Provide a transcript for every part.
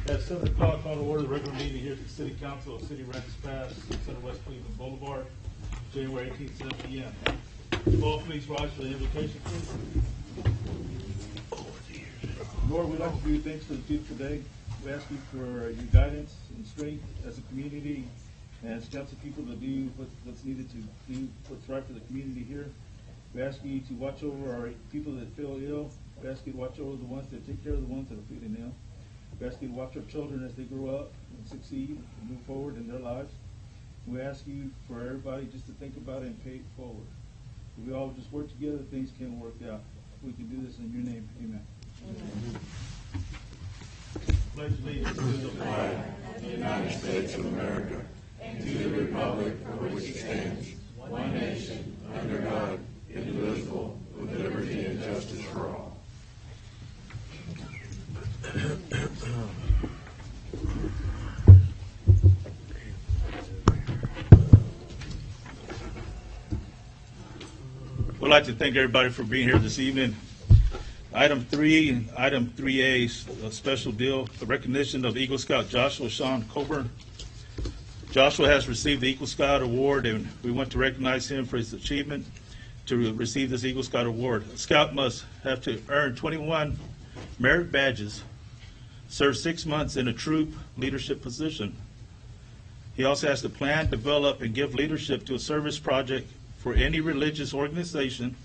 At 7 o'clock, on order the regular meeting here at the City Council of City Ranch Pass, Center West Cleveland Boulevard, January 18th, 7 p.m. All please rise for the invocation, please. Lord, we'd like to give you thanks for the youth today. We ask you for your guidance and strength as a community and as council people to do what's needed to do what's right for the community here. We ask you to watch over our people that feel ill. We ask you to watch over the ones that take care of the ones that are feeling ill. We ask you to watch our children as they grow up and succeed and move forward in their lives. We ask you for everybody just to think about it and pay it forward. If we all just work together, things can work out. We can do this in your name. Amen. Amen. Pledge allegiance to the flag of the United States of America and to the republic for which it stands, one nation, under God, indivisible, with liberty and justice for all. We'd like to thank everybody for being here this evening. Item 3 and item 3A is a special deal, the recognition of Eagle Scout Joshua Sean Coburn. Joshua has received the Eagle Scout Award, and we want to recognize him for his achievement to receive this Eagle Scout Award. A Scout must have to earn 21 merit badges, serve 6 months in a troop leadership position. He also has to plan, develop, and give leadership to a service project for any religious organization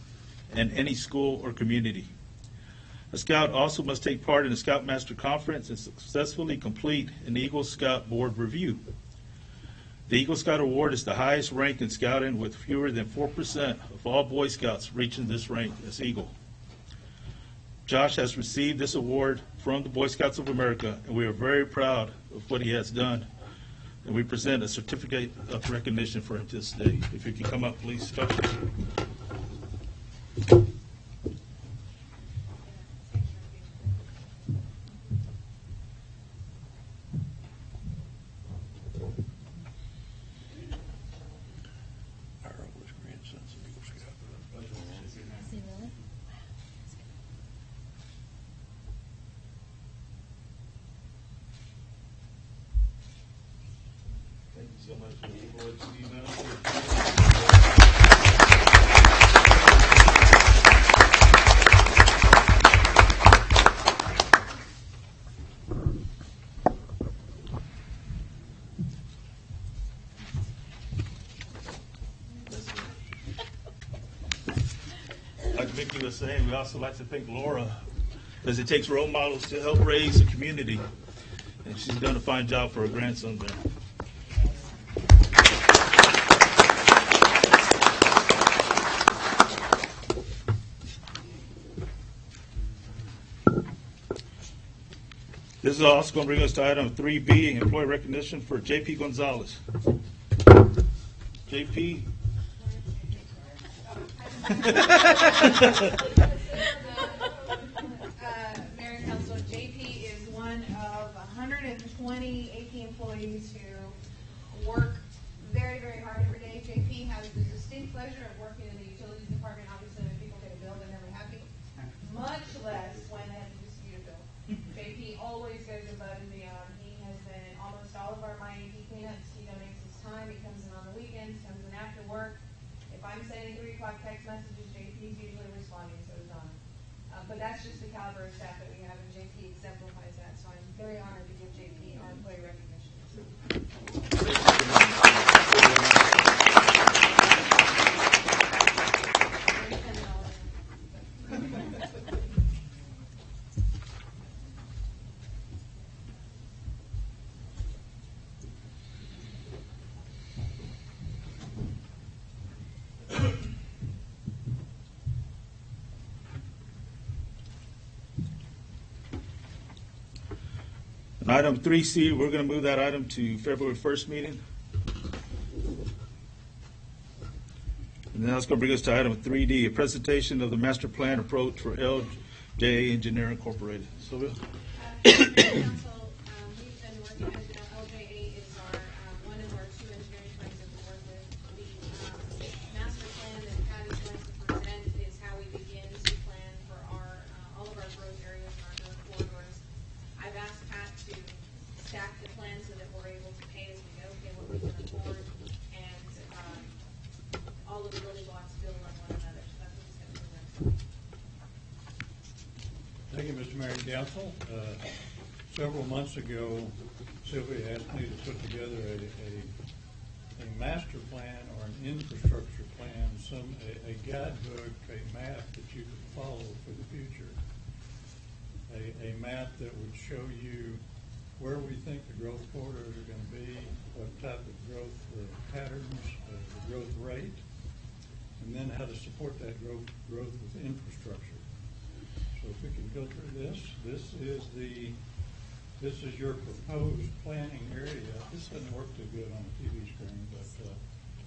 and any school or community. A Scout also must take part in the Scoutmaster Conference and successfully complete an Eagle Scout Board review. The Eagle Scout Award is the highest rank in Scouting, with fewer than 4% of all Boy Scouts reaching this rank as Eagle. Josh has received this award from the Boy Scouts of America, and we are very proud of what he has done. And we present a certificate of recognition for him this day. If you can come up, please, Josh. Thank you so much for the award, Steve. Like Vicki was saying, we also like to thank Laura, because it takes role models to help raise the community, and she's done a fine job for her grandson there. This is also going to bring us to item 3B, employee recognition for J.P. Gonzalez. J.P. Mayor and Council, JP is one of 120 AP employees who work very, very hard every day. JP has the distinct pleasure of working in the utilities department. Obviously, when people pay a bill, they're never happy, much less when they have to dispute a bill. JP always goes above and beyond. He has been in almost all of our Miami cleanups. He donates his time. He comes in on the weekends, comes in after work. If I'm sending 3 o'clock text messages, JP's usually responding, so is Donna. But that's just the caliber of staff that we have, and JP exemplifies that. So I'm very honored to give JP our employee recognition. And item 3C, we're going to move that item to February 1st meeting. And then that's going to bring us to item 3D, a presentation of the master plan approach for LJ Engineering Incorporated. Sylvia? Council, we've been working, as you know, LJA is our one of our 2 engineering firms that we work with. The master plan that Pat is going to present is how we begin to plan for our all of our growth areas and our growth corridors. I've asked Pat to plan so that we're able to pay as we go, pay what we can afford, and all of the building blocks build on one another. So that's what it's going to present. Thank you, Mr. Mayor and Council. Several months ago, Sylvia asked me to put together a master plan or an infrastructure plan, a guidebook, a map that you could follow for the future. A map that would show you where we think the growth corridors are going to be, what type of growth patterns, the growth rate, and then how to support that growth with infrastructure. So if we can go through this is your proposed planning area. This doesn't work too good on the TV screen, but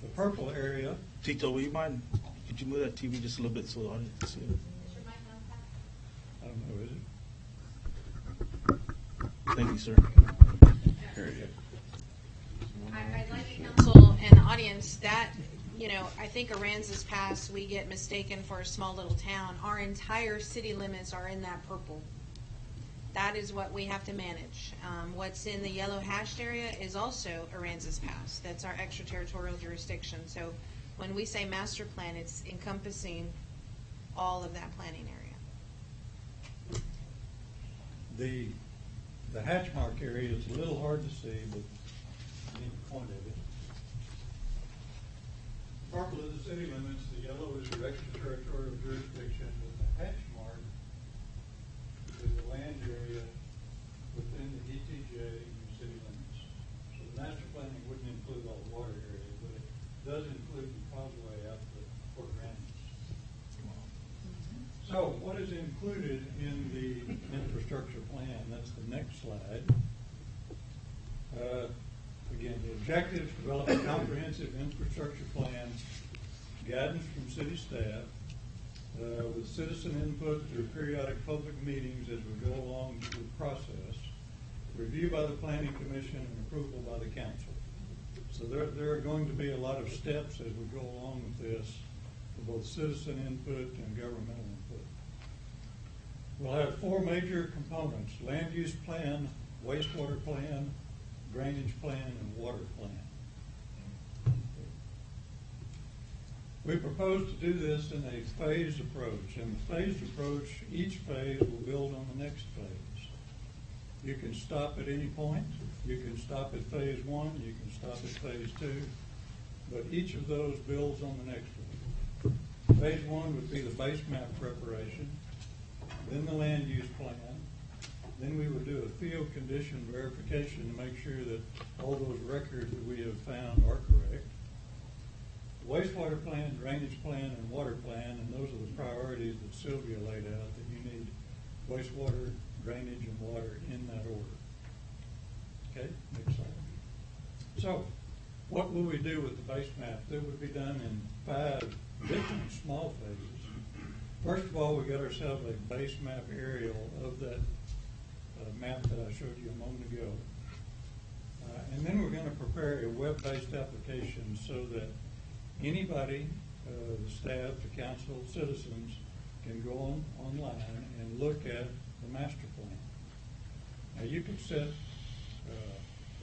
the purple area. Tito, will you mind? Could you move that TV just a little bit so the audience can see it? Is your mic on, Pat? I don't know, is it? Thank you, sir. I'd like the council and the audience that, I think Aransas Pass, we get mistaken for a small little town. Our entire city limits are in that purple. That is what we have to manage. What's in the yellow hashed area is also Aransas Pass. That's our extraterritorial jurisdiction. So when we say master plan, it's encompassing all of that planning area. The hatch mark area is a little hard to see, but I need to point at it. Purple is the city limits, the yellow is your extraterritorial jurisdiction, but the hatch mark is the land area within the ETJ and your city limits. So the master planning wouldn't include all the water area, but it does include the causeway out to Fort Aransas. So what is included in the infrastructure plan? That's the next slide. Again, the objectives: develop a comprehensive infrastructure plan, guidance from city staff, with citizen input through periodic public meetings as we go along through the process, review by the Planning Commission, and approval by the council. So there are going to be a lot of steps as we go along with this, for both citizen input and governmental input. We'll have four major components: land use plan, wastewater plan, drainage plan, and water plan. We propose to do this in a phased approach. In the phased approach, each phase will build on the next phase. You can stop at any point. You can stop at phase 1. You can stop at phase 2. But each of those builds on the next one. Phase 1 would be the base map preparation, then the land use plan. Then we would do a field condition verification to make sure that all those records that we have found are correct. Wastewater plan, drainage plan, and water plan, and those are the priorities that Sylvia laid out, that you need wastewater, drainage, and water in that order. Okay, next slide. So, what will we do with the base map? That would be done in 5 different small phases. First of all, we got ourselves a base map aerial of that map that I showed you a moment ago. And then we're going to prepare a web-based application so that anybody, the staff, the council, citizens, can go online and look at the master plan. Now you can set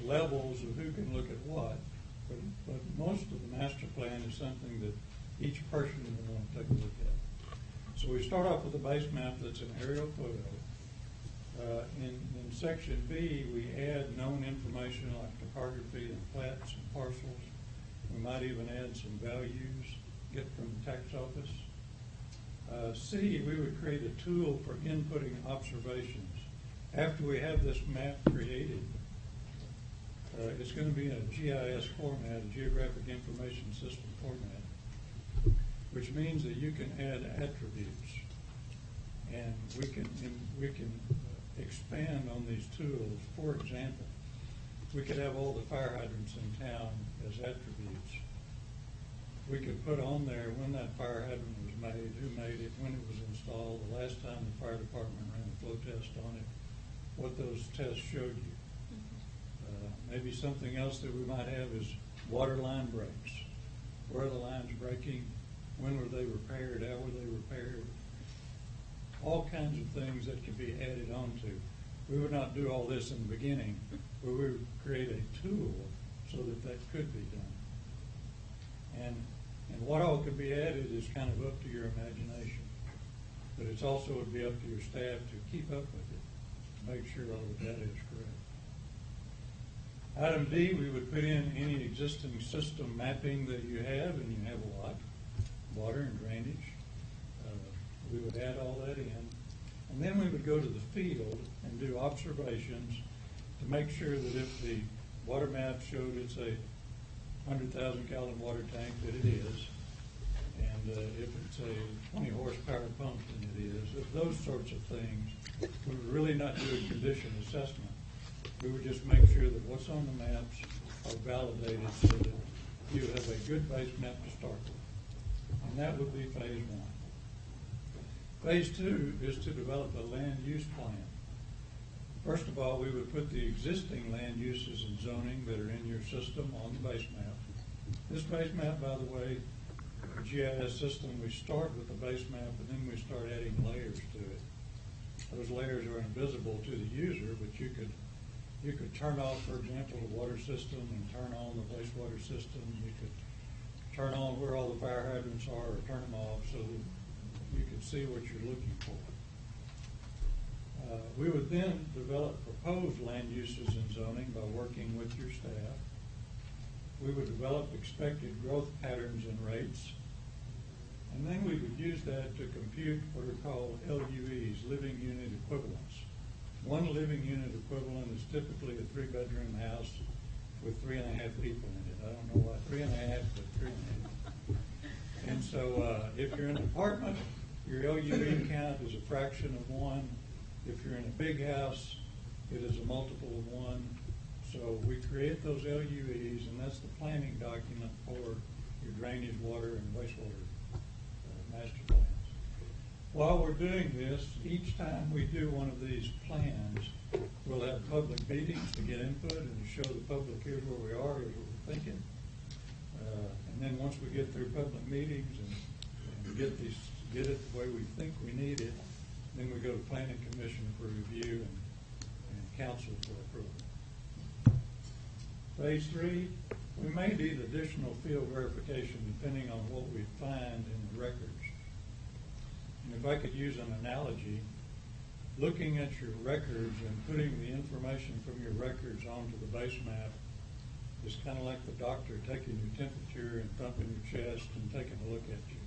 levels of who can look at what, but most of the master plan is something that each person will want to take a look at. So we start off with a base map that's an aerial photo. In section B, we add known information like topography and plats and parcels. We might even add some values, get from the tax office. C, we would create a tool for inputting observations. After we have this map created, it's going to be in a GIS format, a Geographic Information System format, which means that you can add attributes, and we can expand on these tools. For example, we could have all the fire hydrants in town as attributes. We could put on there when that fire hydrant was made, who made it, when it was installed, the last time the fire department ran a flow test on it, what those tests showed you. Maybe something else that we might have is water line breaks. Where are the lines breaking? When were they repaired? How were they repaired? All kinds of things that can be added onto. We would not do all this in the beginning, but we would create a tool so that that could be done. And what all could be added is kind of up to your imagination. But it's also would be up to your staff to keep up with it, to make sure all the data is correct. Item D, we would put in any existing system mapping that you have, and you have a lot, water and drainage. We would add all that in. And then we would go to the field and do observations to make sure that if the water map showed it's a 100,000 gallon water tank, that it is. And if it's a 20 horsepower pump, then it is. If those sorts of things, we would really not do a condition assessment. We would just make sure that what's on the maps are validated so that you have a good base map to start with. And that would be phase one. Phase two is to develop a land use plan. First of all, we would put the existing land uses and zoning that are in your system on the base map. This base map, by the way, the GIS system, we start with the base map and then we start adding layers to it. Those layers are invisible to the user, but you could turn off, for example, the water system and turn on the wastewater system. You could turn on where all the fire hydrants are or turn them off so that you could see what you're looking for. We would then develop proposed land uses and zoning by working with your staff. We would develop expected growth patterns and rates. And then we would use that to compute what are called LUEs, living unit equivalents. One living unit equivalent is typically a 3-bedroom house with 3.5 people in it. I don't know why 3.5, but 3.5. And so if you're in an apartment, your LUE count is a fraction of 1. If you're in a big house, it is a multiple of 1. So we create those LUEs, and that's the planning document for your drainage, water, and wastewater master plans. While we're doing this, each time we do one of these plans, we'll have public meetings to get input and to show the public here's where we are, here's what we're thinking. And then once we get through public meetings and get it the way we think we need it, then we go to Planning Commission for review and council for approval. Phase 3, we may need additional field verification depending on what we find in the records. And if I could use an analogy, looking at your records and putting the information from your records onto the base map is kind of like the doctor taking your temperature and thumping your chest and taking a look at you.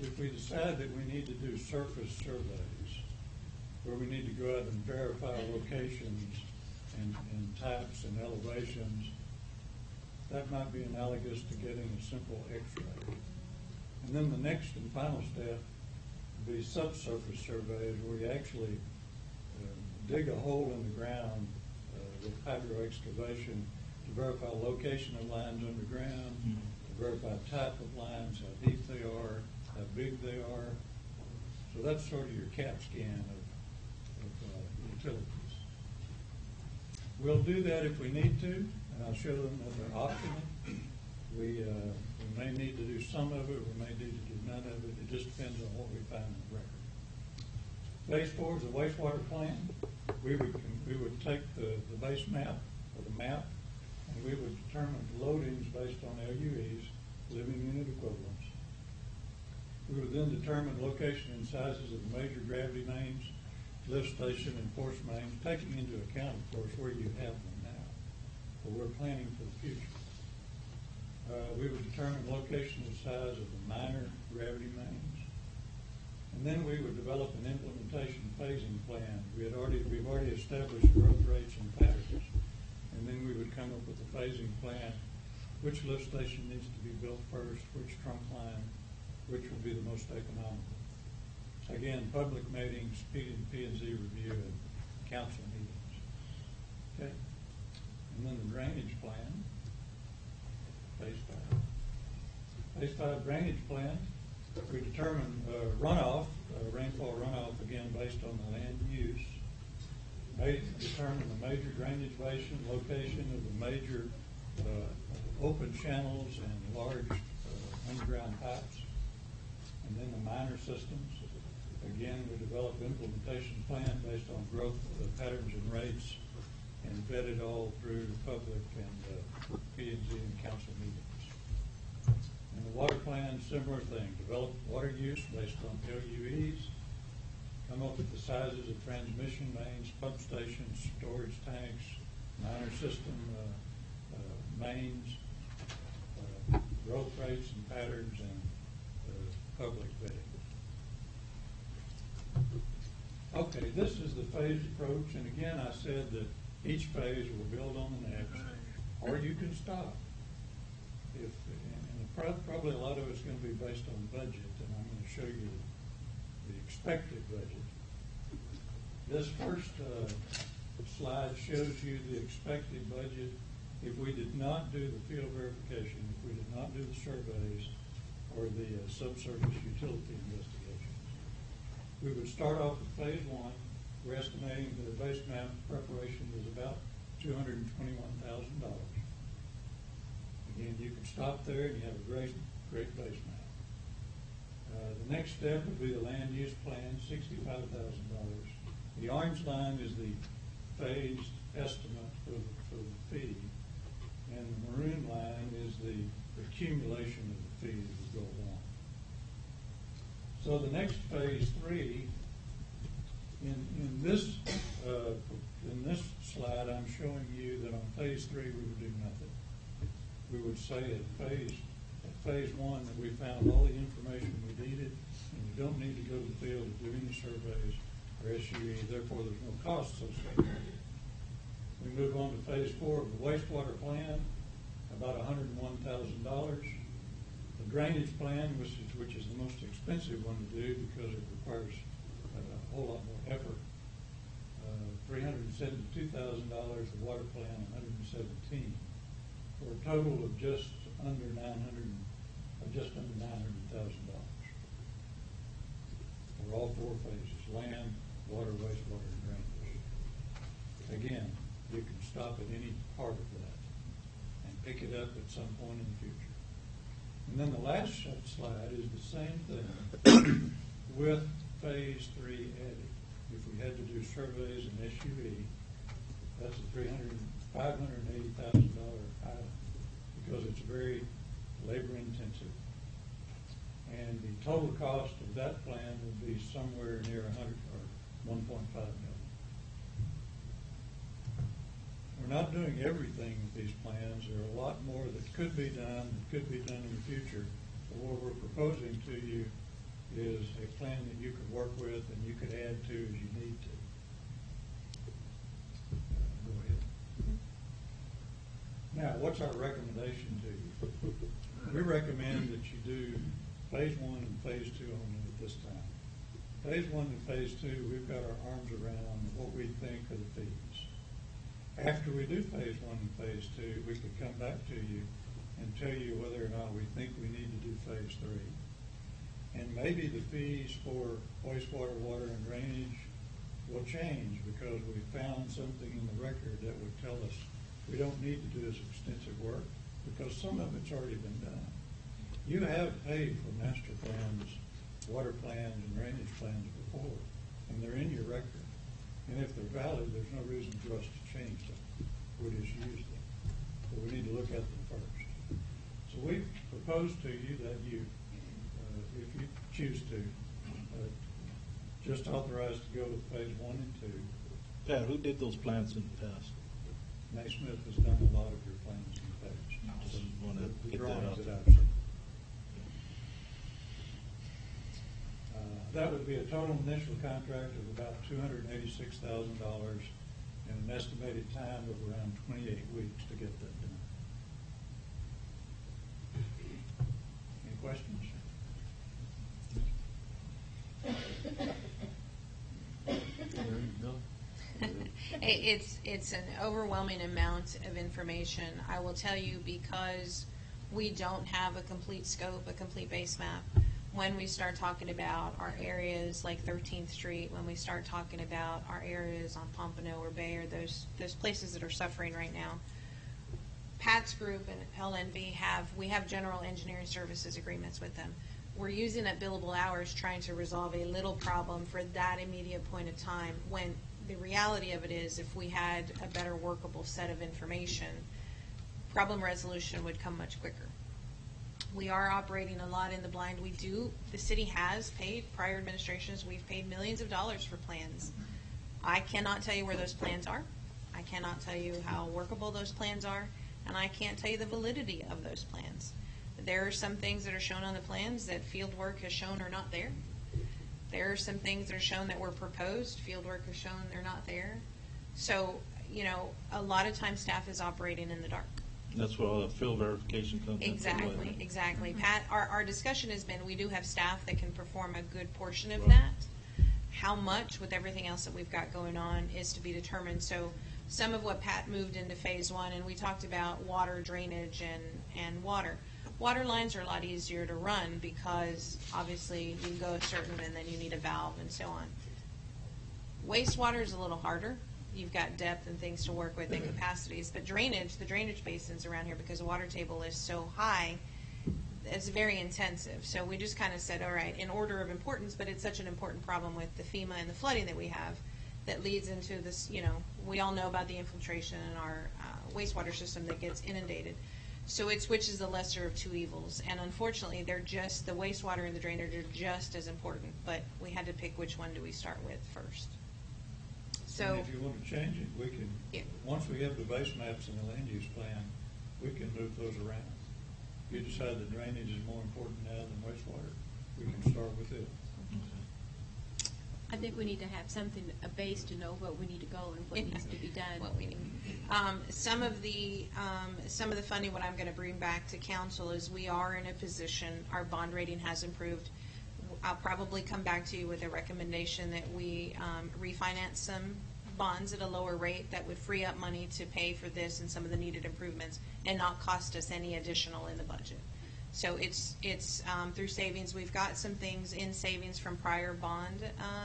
If we decide that we need to do surface surveys, where we need to go out and verify locations and types and elevations, that might be analogous to getting a simple X-ray. And then the next and final step would be subsurface surveys, where you actually dig a hole in the ground with hydro excavation to verify location of lines underground, to verify type of lines, how deep they are, how big they are. So that's sort of your CAT scan of utilities. We'll do that if we need to, and I'll show them that they're optional. We may need to do some of it, we may need to do none of it. It just depends on what we find in the record. Phase 4 is a wastewater plan. We would take the base map, or the map, and we would determine loadings based on LUEs, living unit equivalents. We would then determine location and sizes of the major gravity mains, lift station, and force mains, taking into account, of course, where you have them now. But we're planning for the future. We would determine location and size of the minor gravity mains. And then we would develop an implementation phasing plan. We've already established growth rates and patterns. And then we would come up with a phasing plan. Which lift station needs to be built first, which trunk line, which will be the most economical. Again, public meetings, P&Z review, and council meetings. Okay. And then the drainage plan, phase 5. Phase 5 drainage plan, we determine runoff, rainfall runoff, again, based on the land use. Determine the major drainage basin, location of the major open channels and large underground pipes. And then the minor systems, Again, we developed implementation plan based on growth patterns and rates and vetted all through public and P&Z and council meetings. And the water plan, similar thing, develop water use based on LUEs, come up with the sizes of transmission mains, pump stations, storage tanks, minor system mains, growth rates and patterns, and public vetting. Okay, this is the phased approach, and again, I said that each phase will build on the next, or you can stop. Probably a lot of it's going to be based on budget, and I'm going to show you the expected budget. This first slide shows you the expected budget if we did not do the field verification, if we did not do the surveys or the subsurface utility investigations. We would start off with phase one. We're estimating that the base map preparation is about $221,000. Again, you can stop there and you have a great base map. The next step would be the land use plan, $65,000. The orange line is the phased estimate for the fee, and the maroon line is the accumulation of the fees as we go along. So the next phase three, in this slide, I'm showing you that on phase three we would do nothing. We would say at phase one that we found all the information we needed, and you don't need to go to the field to do any surveys or SUE, therefore there's no cost associated with it. We move on to phase four of the wastewater plan, about $101,000. The drainage plan, which is the most expensive one to do because it requires a whole lot more effort, $372,000. The water plan, $117,000. For a total of just under $900,000 for all four phases: land, water, wastewater, and drainage. Again, you can stop at any part of that and pick it up at some point in the future. And then the last slide is the same thing with phase three added. If we had to do surveys and SUE, that's a $580,000 item because it's very labor intensive. And the total cost of that plan would be somewhere near 1.5 million. We're not doing everything with these plans. There are a lot more that could be done in the future. But what we're proposing to you is a plan that you could work with and you could add to as you need to. Go ahead. Now, what's our recommendation to you? We recommend that you do phase one and phase two only at this time. Phase one and phase two, we've got our arms around what we think are the fees. After we do phase one and phase two, we could come back to you and tell you whether or not we think we need to do phase three. And maybe the fees for wastewater, water, and drainage will change because we found something in the record that would tell us we don't need to do this extensive work because some of it's already been done. You have paid for master plans, water plans, and drainage plans before, and they're in your record. And if they're valid, there's no reason for us to change them. We just use them. But we need to look at them first. So we propose to you that you, if you choose to, just authorize to go with phase one and two. Pat, who did those plans in the past? Naismith has done a lot of your plans in the past. Just want to The get that drawings out that there. I've seen. That would be a total initial contract of about $286,000 and an estimated time of around 28 weeks to get that done. Any questions? It's an overwhelming amount of information. I will tell you, because we don't have a complete scope, a complete base map. When we start talking about our areas like 13th Street, when we start talking about our areas on Pompano or Bay, or those places that are suffering right now, Pat's group and LNV we have general engineering services agreements with them. we're using up billable hours trying to resolve a little problem for that immediate point of time, when the reality of it is, if we had a better workable set of information, problem resolution would come much quicker. We are operating a lot in the blind. The city has paid, prior administrations, we've paid millions of dollars for plans. I cannot tell you where those plans are. I cannot tell you how workable those plans are, and I can't tell you the validity of those plans. There are some things that are shown on the plans that field work has shown are not there. There are some things that are shown that were proposed, field work has shown they're not there. So, a lot of times staff is operating in the dark. That's where all the field verification comes in. Exactly. Pat, our discussion has been, we do have staff that can perform a good portion of that. How much, with everything else that we've got going on, is to be determined. So some of what Pat moved into phase one, and we talked about water, drainage, and water. Water lines are a lot easier to run because obviously you can go a certain and then you need a valve and so on. Wastewater is a little harder. You've got depth and things to work with and capacities. But drainage, the drainage basins around here, because the water table is so high, it's very intensive. So we just kind of said, all right, in order of importance, but it's such an important problem with the FEMA and the flooding that we have that leads into this, we all know about the infiltration in our wastewater system that gets inundated. So which is the lesser of two evils. And unfortunately, the wastewater and the drainage are just as important, but we had to pick which one do we start with first. So, And if you want to change it, we can, once we have the base maps and the land use plan, we can move those around. If you decide that drainage is more important now than wastewater, we can start with it. I think we need to have something, a base to know what we need to go and what needs to be done. What we need. Some of the funding, what I'm going to bring back to council is we are in a position, our bond rating has improved. I'll probably come back to you with a recommendation that we refinance some bonds at a lower rate that would free up money to pay for this and some of the needed improvements and not cost us any additional in the budget. So it's through savings. We've got some things in savings from prior bond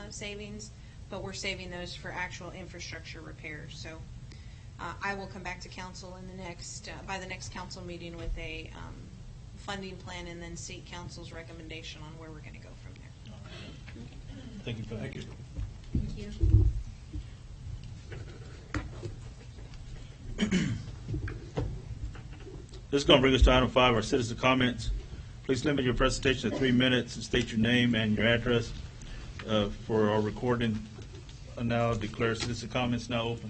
savings, but we're saving those for actual infrastructure repairs. So I will come back to council in by the next council meeting with a funding plan and then seek council's recommendation on where we're going to go from there. Thank you, Pat. Thank you. Thank you. This is going to bring us to item 5, our citizen comments. Please limit your presentation to 3 minutes and state your name and your address for our recording. I now declare citizen comments now open.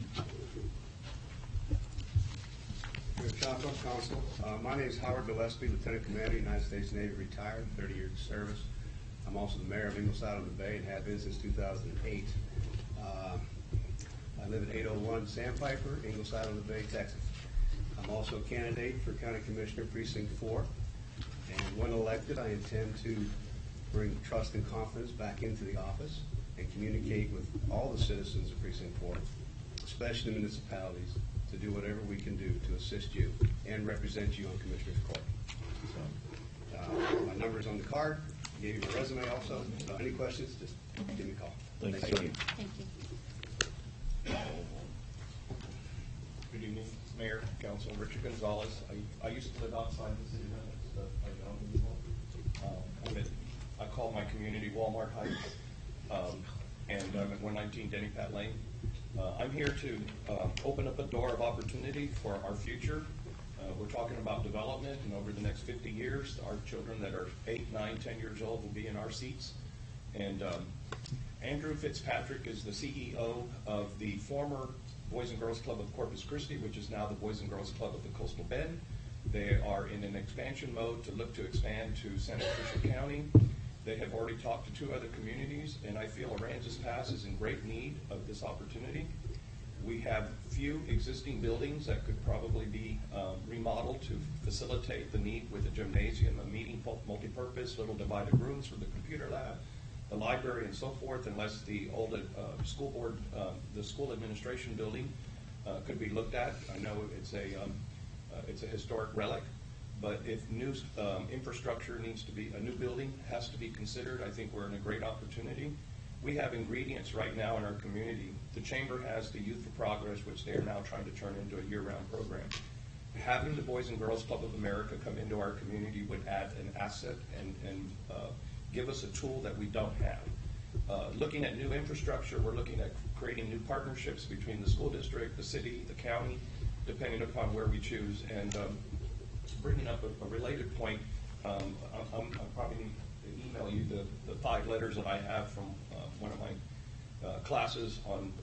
Chapo, Council. My name is Howard Gillespie, Lieutenant Commander, United States Navy, retired, 30 years of service. I'm also the mayor of Ingleside on the Bay and have been since 2008. I live at 801 Sandpiper, Ingleside on the Bay, Texas. I'm also a candidate for County Commissioner Precinct 4. And when elected, I intend to bring trust and confidence back into the office and communicate with all the citizens of Precinct 4, especially the municipalities, to do whatever we can do to assist you and represent you on Commissioner's Court. So, my number's on the card. I gave you my resume also. So any questions, just give me a call. Thanks, Thank sir. you. Thank you. Good evening, Mayor, Council, Richard Gonzalez. I used to live outside the city limits, but I don't anymore. I call my community Walmart Heights, and I'm at 119 Denny Pat Lane. I'm here to open up a door of opportunity for our future. We're talking about development, and over the next 50 years, our children that are 8, 9, 10 years old will be in our seats. And Andrew Fitzpatrick is the CEO of the former Boys and Girls Club of Corpus Christi, which is now the Boys and Girls Club of the Coastal Bend. They are in an expansion mode to look to expand to Santa Cruz County. They have already talked to 2 other communities, and I feel Aransas Pass is in great need of this opportunity. We have few existing buildings that could probably be remodeled to facilitate the need with a gymnasium, a meeting multi-purpose, little divided rooms for the computer lab, the library, and so forth, unless the old school board, the school administration building could be looked at. I know it's a historic relic. But if new infrastructure needs to be, a new building has to be considered, I think we're in a great opportunity. We have ingredients right now in our community. The Chamber has the Youth for Progress, which they are now trying to turn into a year-round program. having the Boys and Girls Club of America come into our community would add an asset and give us a tool that we don't have. Looking at new infrastructure, we're looking at creating new partnerships between the school district, the city, the county, depending upon where we choose. And bringing up a related point, I probably need to email you the 5 letters that I have from one of my classes on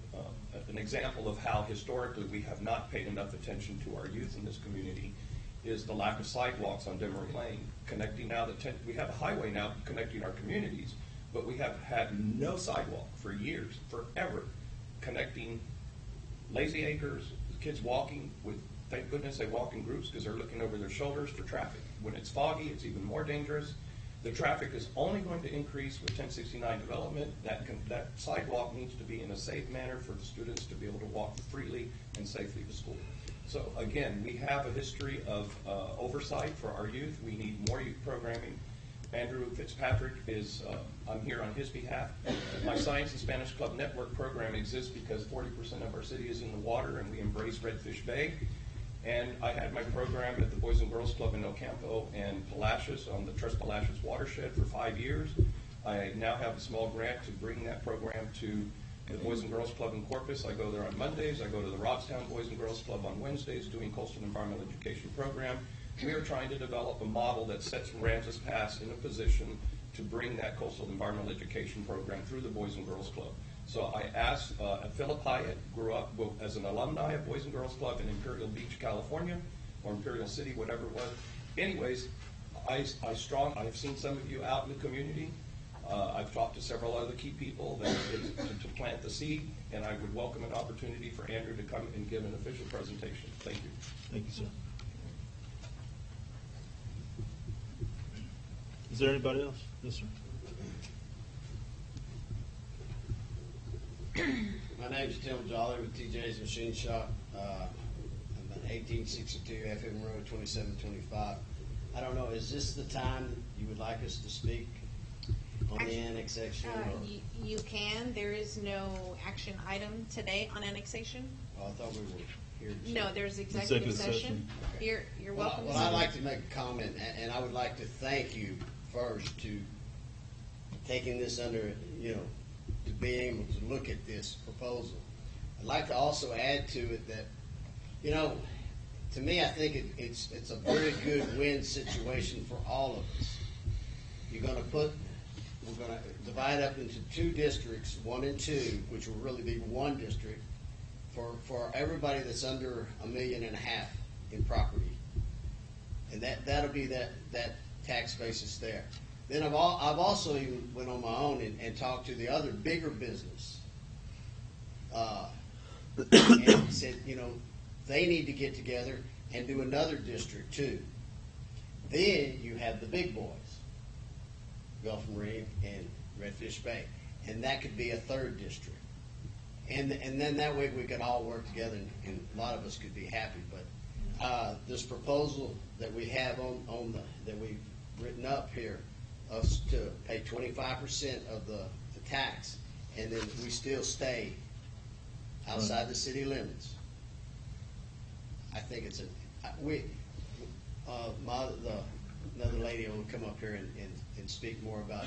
an example of how historically we have not paid enough attention to our youth in this community is the lack of sidewalks on Demery Lane. Connecting now, we have a highway now connecting our communities, but we have had no sidewalk for years, forever, connecting Lazy Acres, kids walking with, thank goodness they walk in groups because they're looking over their shoulders for traffic. When it's foggy, it's even more dangerous. The traffic is only going to increase with 1069 development. That sidewalk needs to be in a safe manner for the students to be able to walk freely and safely to school. So again, we have a history of oversight for our youth. We need more youth programming. Andrew Fitzpatrick is, I'm here on his behalf. My Science and Spanish Club Network program exists because 40% of our city is in the water and we embrace Redfish Bay. And I had my program at the Boys and Girls Club in Ocampo and Palacios on the Tres Palacios watershed for 5 years. I now have a small grant to bring that program to the Boys and Girls Club in Corpus. I go there on Mondays. I go to the Robstown Boys and Girls Club on Wednesdays doing coastal environmental education program. We are trying to develop a model that sets Aransas Pass in a position to bring that coastal environmental education program through the Boys and Girls Club. So I asked, Philip Hyatt grew up as an alumni of Boys and Girls Club in Imperial Beach, California, or Imperial City, whatever it was. Anyways, I've seen some of you out in the community. I've talked to several other key people to plant the seed, and I would welcome an opportunity for Andrew to come and give an official presentation. Thank you. Thank you, sir. Is there anybody else? Yes, sir. My name's Tim Jolly with TJ's Machine Shop. I'm at 1862 FM Road 2725. I don't know, is this the time you would like us to speak on the annexation? You can. There is no action item today on annexation. Oh, I thought we were here to No, there's executive session. You're welcome. Well, I'd like to make a comment, and I would like to thank you first to taking this under, to be able to look at this proposal. I'd like to also add to it that, to me, I think it's a very good win situation for all of us. We're going to divide up into 2 districts, 1 and 2, which will really be 1 district for everybody that's under $1.5 million in property, and that'll be that tax basis there. Then I've also even went on my own and talked to the other bigger business, and said, they need to get together and do another district too. Then you have the big boys, Gulf Marine and Redfish Bay, and that could be a 3rd district. And then that way we could all work together, and a lot of us could be happy. But this proposal that we have that we've written up here, us to pay 25% of the tax, and then we still stay outside the city limits. I think it's another lady will come up here and speak more about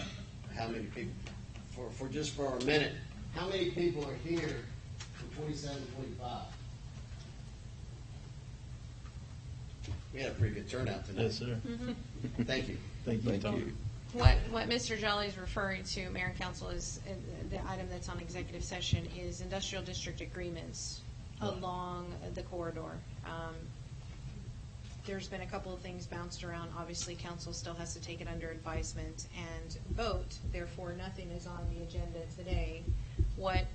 how many people, for just for a minute, how many people are here for 2725? We had a pretty good turnout tonight. Yes, sir. Thank you. Thank you, Tom. What Mr. Jolly is referring to, Mayor and Council, is the item that's on executive session is industrial district agreements along the corridor. There's been a couple of things bounced around. Obviously, council still has to take it under advisement and vote. Therefore, nothing is on the agenda today. What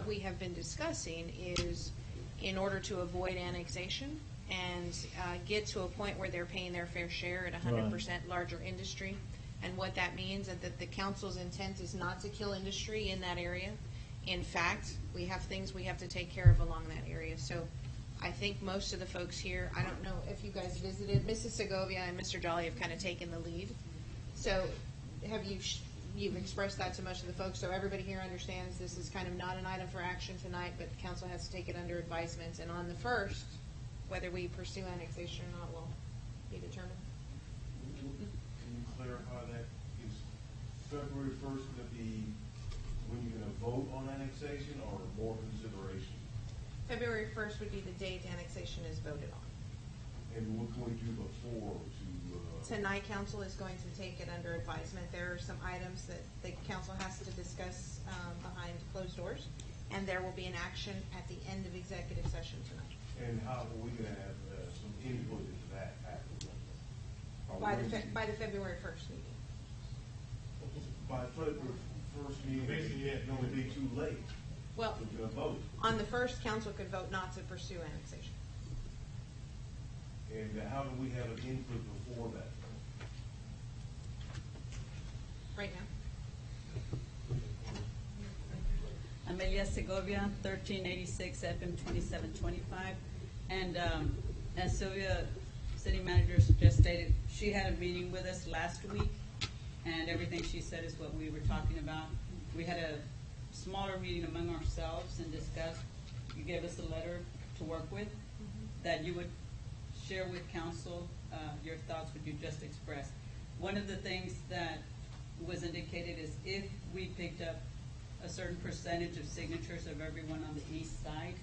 we have been discussing is, in order to avoid annexation and get to a point where they're paying their fair share at 100% larger industry, and what that means is that the council's intent is not to kill industry in that area. In fact, we have things we have to take care of along that area. So I think most of the folks here, I don't know if you guys visited, Mrs. Segovia and Mr. Jolly have kind of taken the lead. So have you've expressed that to most of the folks, so everybody here understands this is kind of not an item for action tonight, but council has to take it under advisement. And on the first, Whether we pursue annexation or not will be determined. Can you clarify that? Is February 1st going to be when you're going to vote on annexation or more consideration? February 1st would be the date annexation is voted on. And what can we do before to, Tonight, council is going to take it under advisement. There are some items that the council has to discuss behind closed doors, and there will be an action at the end of executive session tonight. and how are we going to have some input into that afterwards? Are we going to- By the February 1st meeting. By February 1st meeting, it's going to be too late Well, to vote. on the first, council could vote not to pursue annexation. And how do we have an input before that? Right now. Amelia Segovia, 1386 FM 2725. And as Sylvia, city manager, just stated, she had a meeting with us last week, and everything she said is what we were talking about. We had a smaller meeting among ourselves and discussed. You gave us a letter to work with that you would share with council your thoughts, what you just expressed. One of the things that was indicated is if we picked up a certain percentage of signatures of everyone on the east side,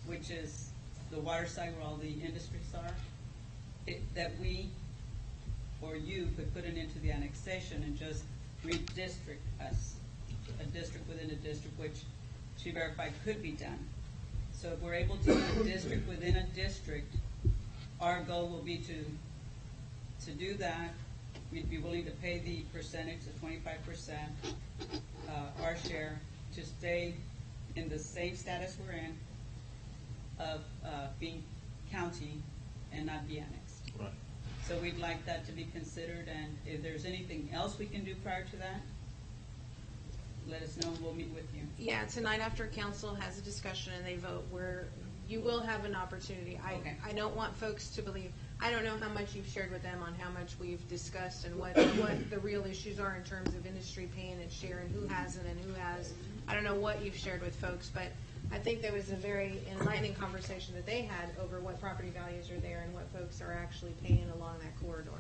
which is the water side where all the industries are, that we or you could put it into the annexation and just redistrict us, a district within a district, which she verified could be done. So if we're able to do a district within a district, our goal will be to do that. We'd be willing to pay the percentage, the 25%, our share, to stay in the same status we're in of being county and not be annexed. Right. So we'd like that to be considered, and if there's anything else we can do prior to that, let us know and we'll meet with you. Yeah, tonight after council has a discussion and they vote, you will have an opportunity. Okay. I don't want folks to believe, I don't know how much you've shared with them on how much we've discussed and what the real issues are in terms of industry paying its share and who hasn't and who has. I don't know what you've shared with folks, but I think there was a very enlightening conversation that they had over what property values are there and what folks are actually paying along that corridor.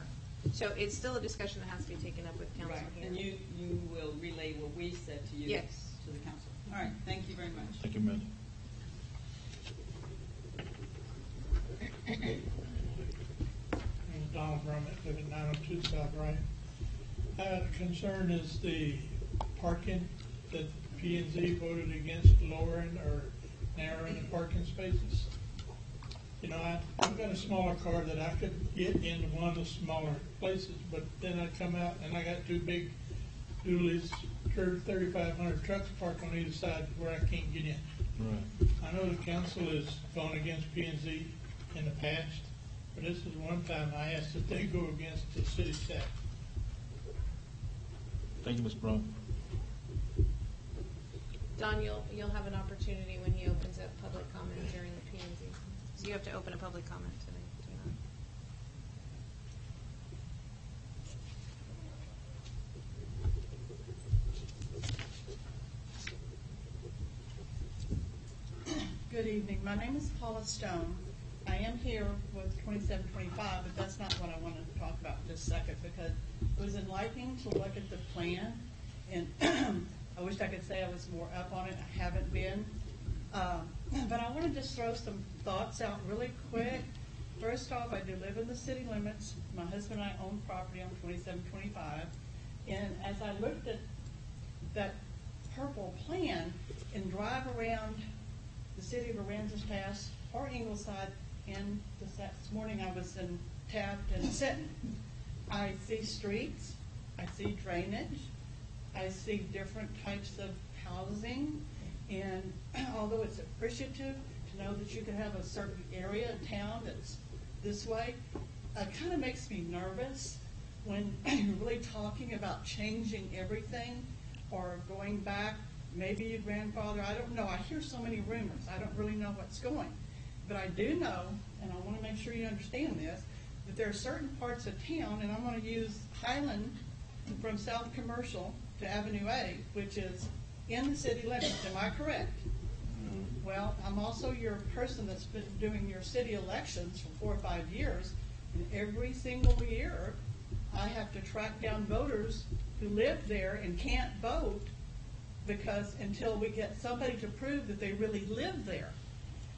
So it's still a discussion that has to be taken up with council Right, here. and you will relay what we said to you. Yes. To the council. All right, thank you very much. Thank you, Melody. Donald Brummett, living 902 South Wright. The concern is the parking, that P and Z voted against lowering or narrowing the parking spaces. You know, I've got a smaller car that I could get into one of the smaller places, but then I come out and I got two big dualies, 3,500 trucks parked on either side where I can't get in. Right. I know the council has gone against P and Z in the past, but this is one time I asked that they go against the city staff. Thank you, Ms. Brown. Don, you'll have an opportunity when he opens up public comment during the P and Z. So you have to open a public comment today. Good evening. My name is Paula Stone. I am here with 2725, but that's not what I wanted to talk about in just a second because it was enlightening to look at the plan, and I wish I could say I was more up on it. I haven't been. But I want to just throw some thoughts out really quick. First off, I do live in the city limits. My husband and I own property on 2725. And as I looked at that purple plan and drive around the city of Aransas Pass or Ingleside, and this morning I was in Taft and Sinton, I see streets, I see drainage, I see different types of housing, and although it's appreciative to know that you can have a certain area in town that's this way, it kind of makes me nervous when you're really talking about changing everything or going back, maybe your grandfather, I don't know. I hear so many rumors. I don't really know what's going. But I do know, and I want to make sure you understand this, that there are certain parts of town, and I'm going to use Highland from South Commercial to Avenue A, which is in the city limits. Am I correct? Well, I'm also your person that's been doing your city elections for 4 or 5 years, and every single year, I have to track down voters who live there and can't vote because until we get somebody to prove that they really live there.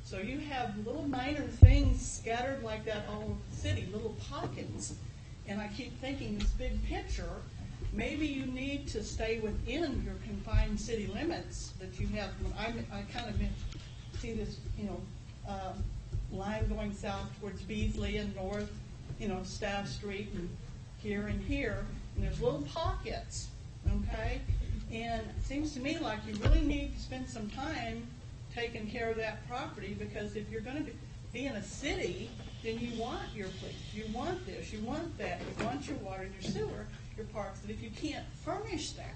So you have little minor things scattered like that all over the city, little pockets. And I keep thinking this big picture, maybe you need to stay within your confined city limits that you have. I kind of see this, line going south towards Beasley and north, Staff Street and here, and there's little pockets, okay? And it seems to me like you really need to spend some time taking care of that property, because if you're going to be in a city, then you want your police, you want this, you want that, you want your water, your sewer, your parks. And if you can't furnish that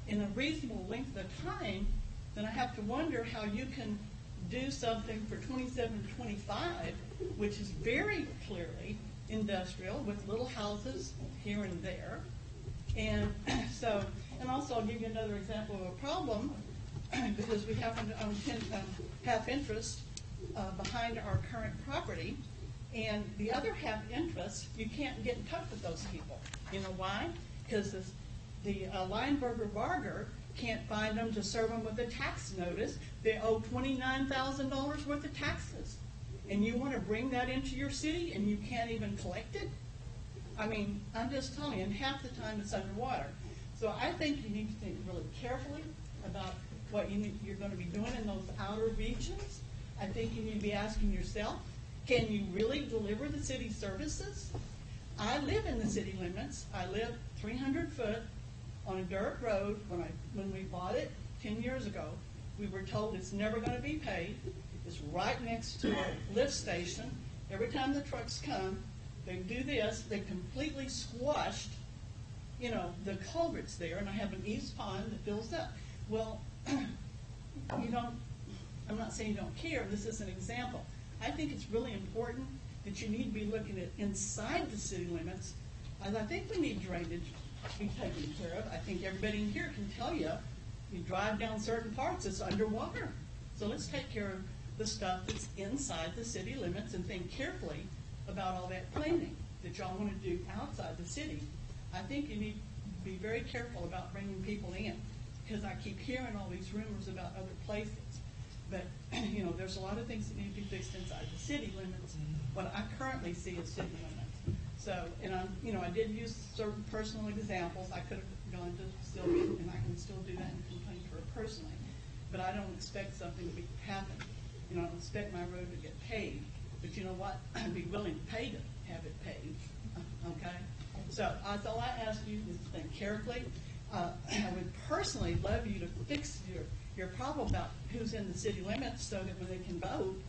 in a reasonable length of time, then I have to wonder how you can do something for 2725, which is very clearly industrial with little houses here and there. And so, and also I'll give you another example of a problem, because we happen to own half interest behind our current property, and the other half interest, you can't get in touch with those people. You know why? Because the Lineberger Barger can't find them to serve them with a tax notice. They owe $29,000 worth of taxes. And you want to bring that into your city and you can't even collect it? I mean, I'm just telling you, and half the time it's underwater. So I think you need to think really carefully about what you're going to be doing in those outer regions. I think you need to be asking yourself, can you really deliver the city services? I live in the city limits. I live 300 foot on a dirt road. When we bought it 10 years ago, we were told it's never going to be paved. It's right next to a lift station. Every time the trucks come, they do this. They completely squashed, the culverts there, and I have an east pond that fills up. Well, I'm not saying you don't care. This is an example. I think it's really important that you need to be looking at inside the city limits. And I think we need drainage to be taken care of. I think everybody in here can tell you, you drive down certain parts, it's underwater. So let's take care of the stuff that's inside the city limits and think carefully about all that planning that y'all want to do outside the city. I think you need to be very careful about bringing people in, because I keep hearing all these rumors about other places. But, there's a lot of things that need to be fixed inside the city limits. What I currently see is city limits. So, and I did use certain personal examples. I could have gone to Sylvia, and I can still do that and complain to her personally. But I don't expect something to happen. I don't expect my road to get paved. But you know what? I'd be willing to pay to have it paved. Okay? So that's all I ask you is to think carefully. I would personally love you to fix your problem about who's in the city limits so that when they can vote,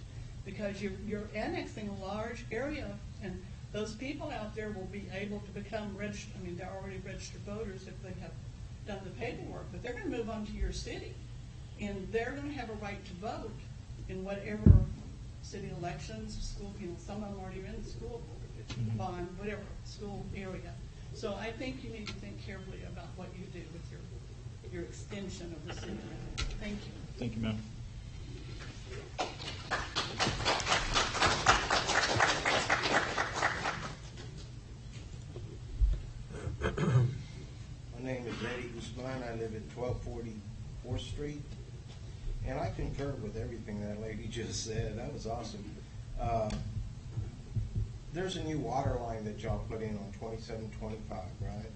because you're annexing a large area, and those people out there will be able to become registered. I mean, they're already registered voters if they have done the paperwork, but they're going to move on to your city, and they're going to have a right to vote in whatever city elections, school, some of them already are in the school bond, whatever school area. So I think you need to think carefully about what you do with your extension of the city limit. Thank you. Thank you, ma'am. My name is Eddie Guzman. I live at 1240 4th Street. And I concur with everything that lady just said. That was awesome. There's a new water line that y'all put in on 2725, right?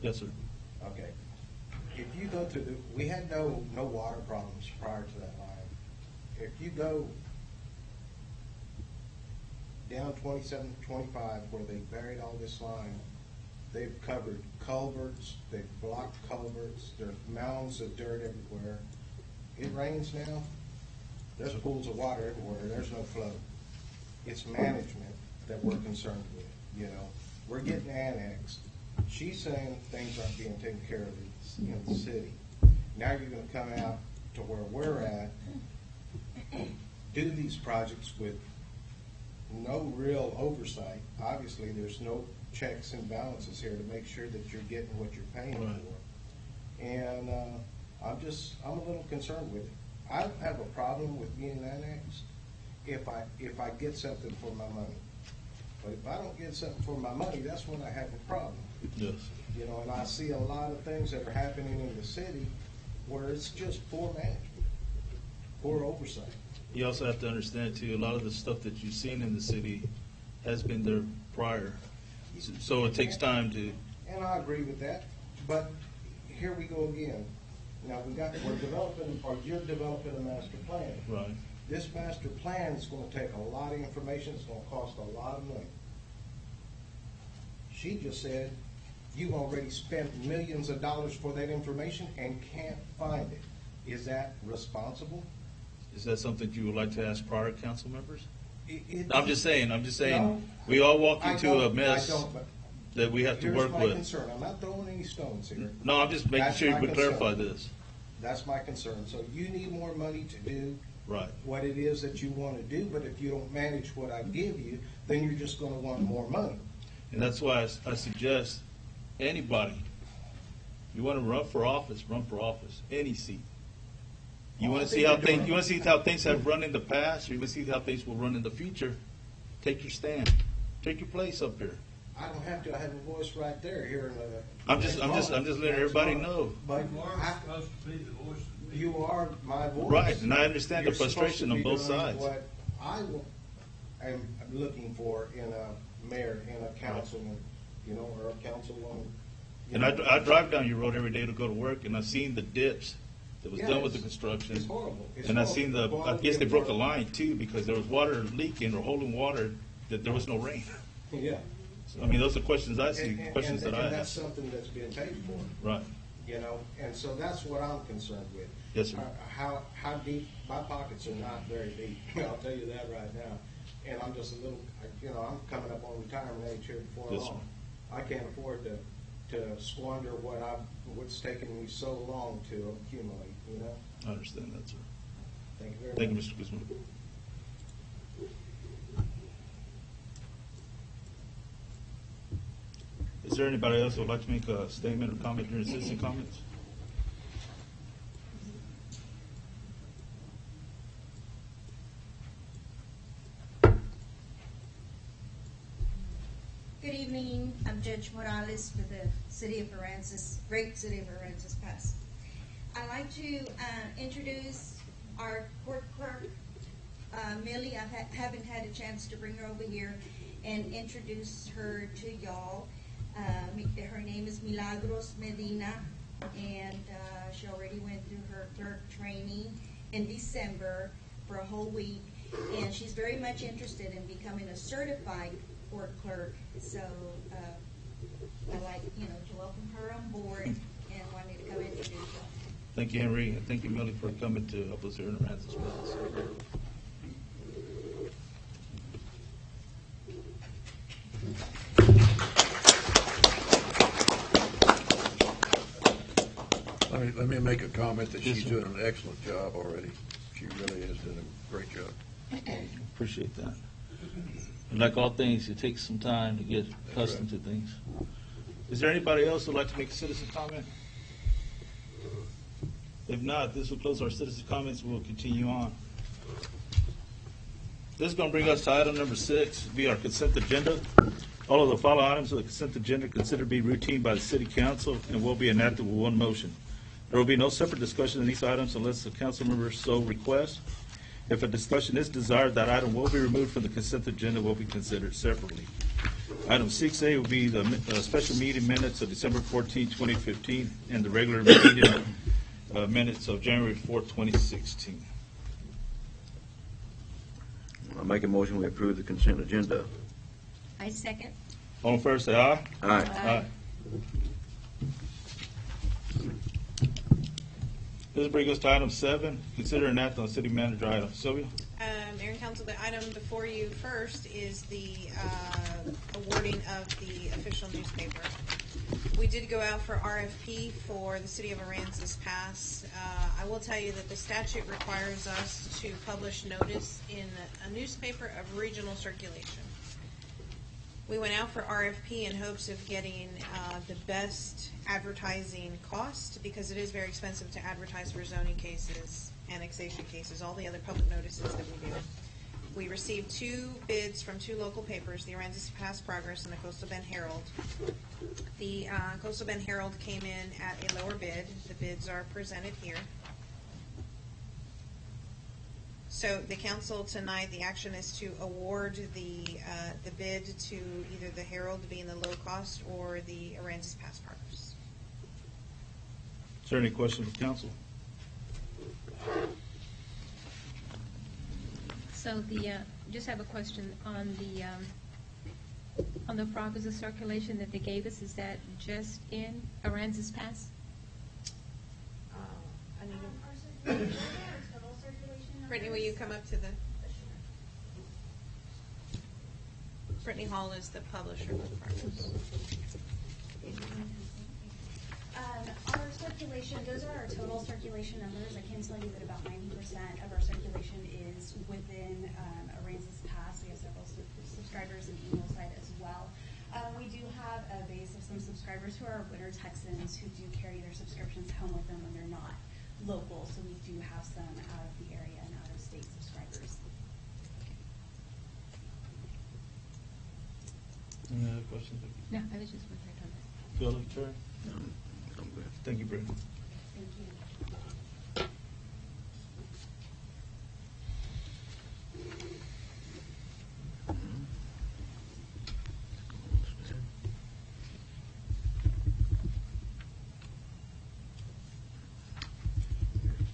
Yes, sir. Okay. If you go to we had no water problems prior to that line. If you go down 2725 where they buried all this line, they've covered culverts, they've blocked culverts, there's mounds of dirt everywhere. It rains now, there's pools of water everywhere, there's no flow. It's management that we're concerned with, We're getting annexed. She's saying things aren't being taken care of in the city. Now you're going to come out to where we're at, do these projects with no real oversight. Obviously, there's no checks and balances here to make sure that you're getting what you're paying for. And I'm a little concerned with it. I don't have a problem with being annexed if I get something for my money. But if I don't get something for my money, that's when I have a problem. Yes. You know, and I see a lot of things that are happening in the city where it's just poor management, poor oversight. You also have to understand too, a lot of the stuff that you've seen in the city has been there prior. So it takes time to, And I agree with that, but here we go again. Now, we're developing, or you're developing a master plan. right. This master plan is gonna take a lot of information, it's gonna cost a lot of money. She just said, you've already spent millions of dollars for that information and can't find it. Is that responsible? Is that something you would like to ask prior council members? It- I'm just saying, No, we all walk I into don't- a mess I don't, but that we have to here's work my with. concern. I'm not throwing any stones here. No, I'm just making That's sure my we clarify concern. this. That's my concern. So you need more money to do Right. what it is that you want to do, but if you don't manage what I give you, then you're just going to want more money. And that's why I suggest anybody, you want to run for office, any seat. You want to see how things, you want to see how things have run in the past, or you want to see how things will run in the future, take your stand. Take your place up here. I don't have to. I have a voice right there here in the. I'm just letting everybody know. But you are my voice. Right, and I understand the You're supposed frustration to on be both doing sides. What I am looking for in a mayor, in a councilman, you know, or a councilwoman. you And know. I drive down your road every day to go to work, and I've seen the dips that was Yeah, done with the it's- construction. It's horrible. It's And I've horrible. seen The I quality guess they of broke a work. line too, because there was water leaking or holding water, that there was no rain. Yeah. I mean, those are questions I see, And- questions that I And that's have. something that's being paid for. Right. You know, and so that's what I'm concerned with. Yes, sir. How deep, my pockets are not very deep, I'll tell you that right now. And I'm just a little, you know, I'm coming up on retirement age here before Yes, long. I can't afford to squander what's taken me so long to accumulate, you know? I understand that, sir. Thank you very much. Thank you, Mr. Guzman. Is there anybody else who would like to make a statement or comment during citizen comments? Good evening, I'm Judge Morales for the City of Aransas, great City of Aransas Pass. I'd like to introduce our court clerk, Millie. I haven't had a chance to bring her over here and introduce her to y'all. Her name is Milagros Medina, and she already went through her clerk training in December for a whole week, and she's very much interested in becoming a certified court clerk. So I'd like, to welcome her on board and wanted to come introduce her. Thank you, Henry, and thank you, Millie, for coming to help us here in Aransas Pass. Let me make a comment that Yes, she's sir. doing an excellent job already. She really is doing a great job. Appreciate that. And like all things, it takes some time to get accustomed to things. Is there anybody else who'd like to make a citizen comment? If not, this will close our citizen comments. We'll continue on. This is going to bring us to item number 6, be our consent agenda. All of the following items of the consent agenda considered to be routine by the city council and will be enacted with one motion. There will be no separate discussion on these items unless the council member so requests. If a discussion is desired, that item will be removed from the consent agenda, will be considered separately. Item 6A will be the special meeting minutes of December 14, 2015, and the regular meeting minutes of January 4, 2016. I'll make a motion, we approve the consent agenda. I second. All in favor, say aye. Aye. Aye. This brings us to item 7, consider and act on city manager item. Sylvia? Mayor and Council, the item before you first is the awarding of the official newspaper. We did go out for RFP for the City of Aransas Pass. I will tell you that the statute requires us to publish notice in a newspaper of regional circulation. We went out for RFP in hopes of getting the best advertising cost, because it is very expensive to advertise for zoning cases annexation cases, all the other public notices that we do. We received 2 bids from 2 local papers, the Aransas Pass Progress and the Coastal Bend Herald. The Coastal Bend Herald came in at a lower bid. The bids are presented here. So the council tonight, the action is to award the bid to either the Herald being the low cost or the Aransas Pass Progress. Is there any questions of council? So just have a question on the progress of circulation that they gave us. Is that just in Aransas Pass? Brittany, will you come up to the? Brittany Hall is the publisher of the progress. Our circulation, those are our total circulation numbers. I can tell you that about 90% of our circulation is within Aransas Pass. We have several subscribers in Ingleside as well. We do have a base of some subscribers who are winter Texans who do carry their subscriptions home with them when they're not local. So we do have some out of the area and out of state subscribers. Any other questions? No, I was just wondering on that. Philip, Chair? Thank you, Brittany. Thank you.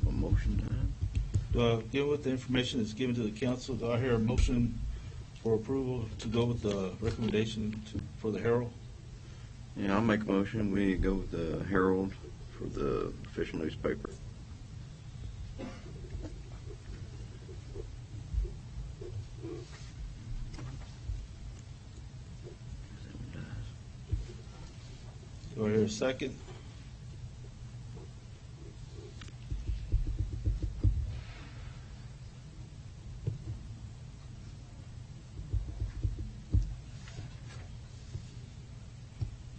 A motion time. Given with the information that's given to the council, do I hear a motion for approval to go with the recommendation for the Herald? Yeah, I'll make a motion. We go with the Herald for the official newspaper. Do I hear a second?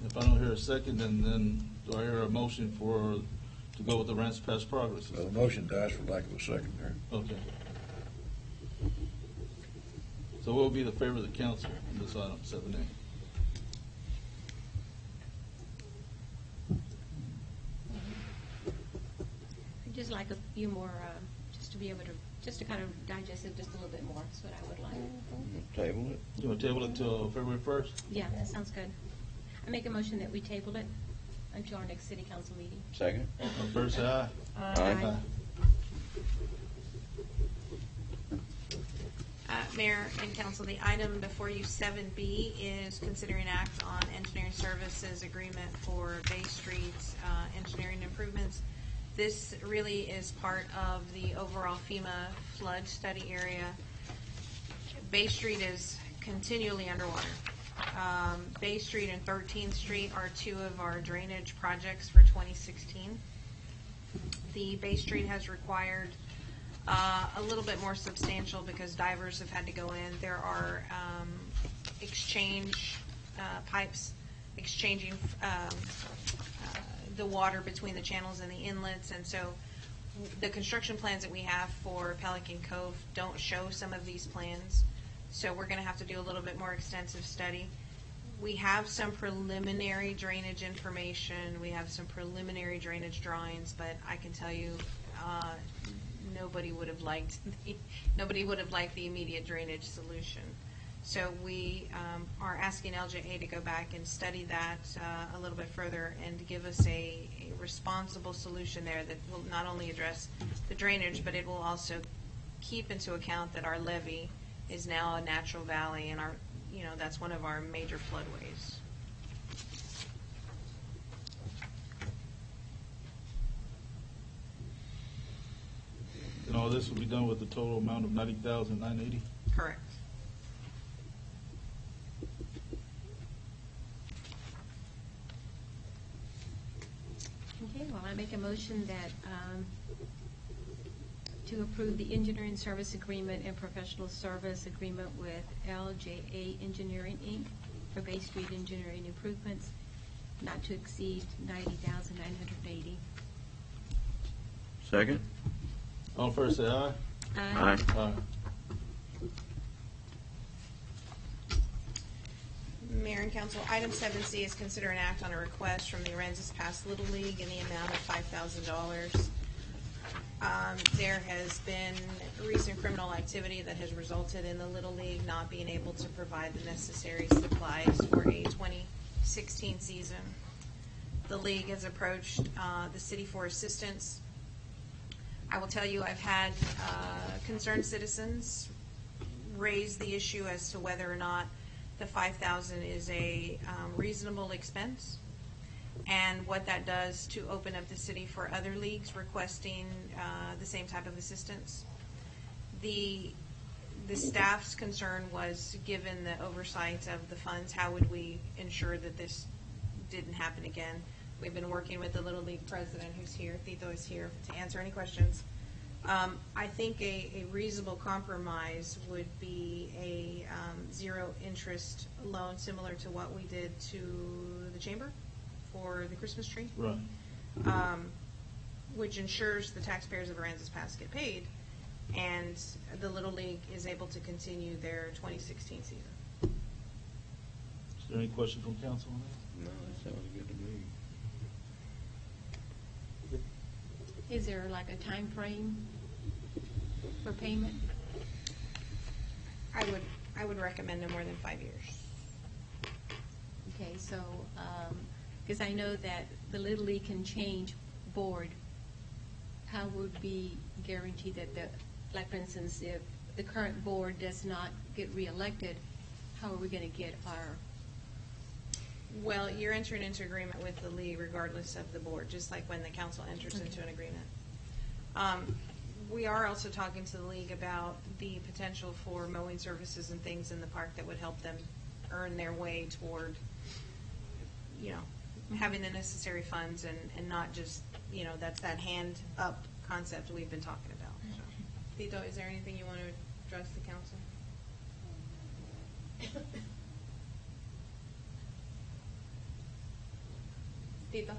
If I don't hear a second, then do I hear a motion to go with the Aransas Pass Progress? The motion dies for lack of a second there. Okay. So what will be the favor of the council on this item, 7A? I'd just like a few more, just to be able to, just to kind of digest it just a little bit more. That's what I would like. Table it. You want to table it till February 1st? Yeah, that sounds good. I make a motion that we table it until our next city council meeting. Second. All first, say aye. Aye. Mayor and council, the item before you, 7B, is considering act on engineering services agreement for Bay Street engineering improvements. This really is part of the overall FEMA flood study area. Bay Street is continually underwater. Bay Street and 13th Street are 2 of our drainage projects for 2016. The Bay Street has required a little bit more substantial because divers have had to go in. There are exchange pipes exchanging the water between the channels and the inlets, and so the construction plans that we have for Pelican Cove don't show some of these plans. So we're going to have to do a little bit more extensive study. We have some preliminary drainage information. We have some preliminary drainage drawings, but I can tell you, nobody would have liked the immediate drainage solution. So we are asking LJA to go back and study that a little bit further and to give us a responsible solution there that will not only address the drainage, but it will also keep into account that our levee is now a natural valley, and that's one of our major floodways. And all this will be done with a total amount of $90,980. Correct. Okay, well, I make a motion that to approve the engineering service agreement and professional service agreement with LJA Engineering, Inc. for Bay Street engineering improvements, not to exceed $90,980. Second. All in favor, say aye. Aye. Aye. Mayor and Council, item 7C is consider an act on a request from the Aransas Pass Little League in the amount of $5,000. There has been recent criminal activity that has resulted in the Little League not being able to provide the necessary supplies for a 2016 season. The league has approached the city for assistance. I will tell you, I've had concerned citizens raise the issue as to whether or not the $5,000 is a reasonable expense, and what that does to open up the city for other leagues requesting the same type of assistance. The staff's concern was, given the oversight of the funds, how would we ensure that this didn't happen again? We've been working with the Little League president, who's here, Tito is here, to answer any questions. I think a reasonable compromise would be a zero interest loan, similar to what we did to the chamber for the Christmas tree. Right. Which ensures the taxpayers of Aransas Pass get paid, and the Little League is able to continue their 2016 season. Is there any question from council on that? No, that sounds good to me. Is there like a time frame for payment? I would recommend no more than 5 years. Okay, so, because I know that the Little League can change board, how would we guarantee that like for instance, if the current board does not get reelected, how are we going to get our? Well, you're entering into agreement with the league regardless of the board, just like when the council enters into an agreement. We are also talking to the league about the potential for mowing services and things in the park that would help them earn their way toward, having the necessary funds and not just, that's that hand up concept we've been talking about. So, Tito, is there anything you want to address the council? Tito?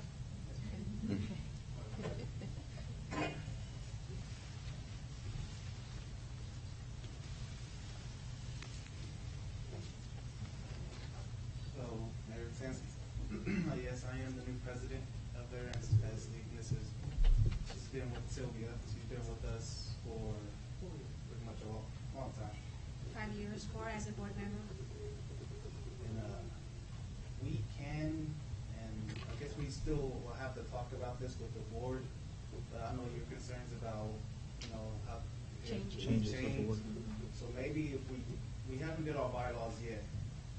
So, Mayor Sands, yes, I am the new president of the Aransas Pass League. She's been with Sylvia. She's been with us for pretty much a long time. 5 years for as a board member. And we can, and I guess we still will have to talk about this with the board, but I know your concerns about, how Changes to the board. So maybe if we haven't did our bylaws yet,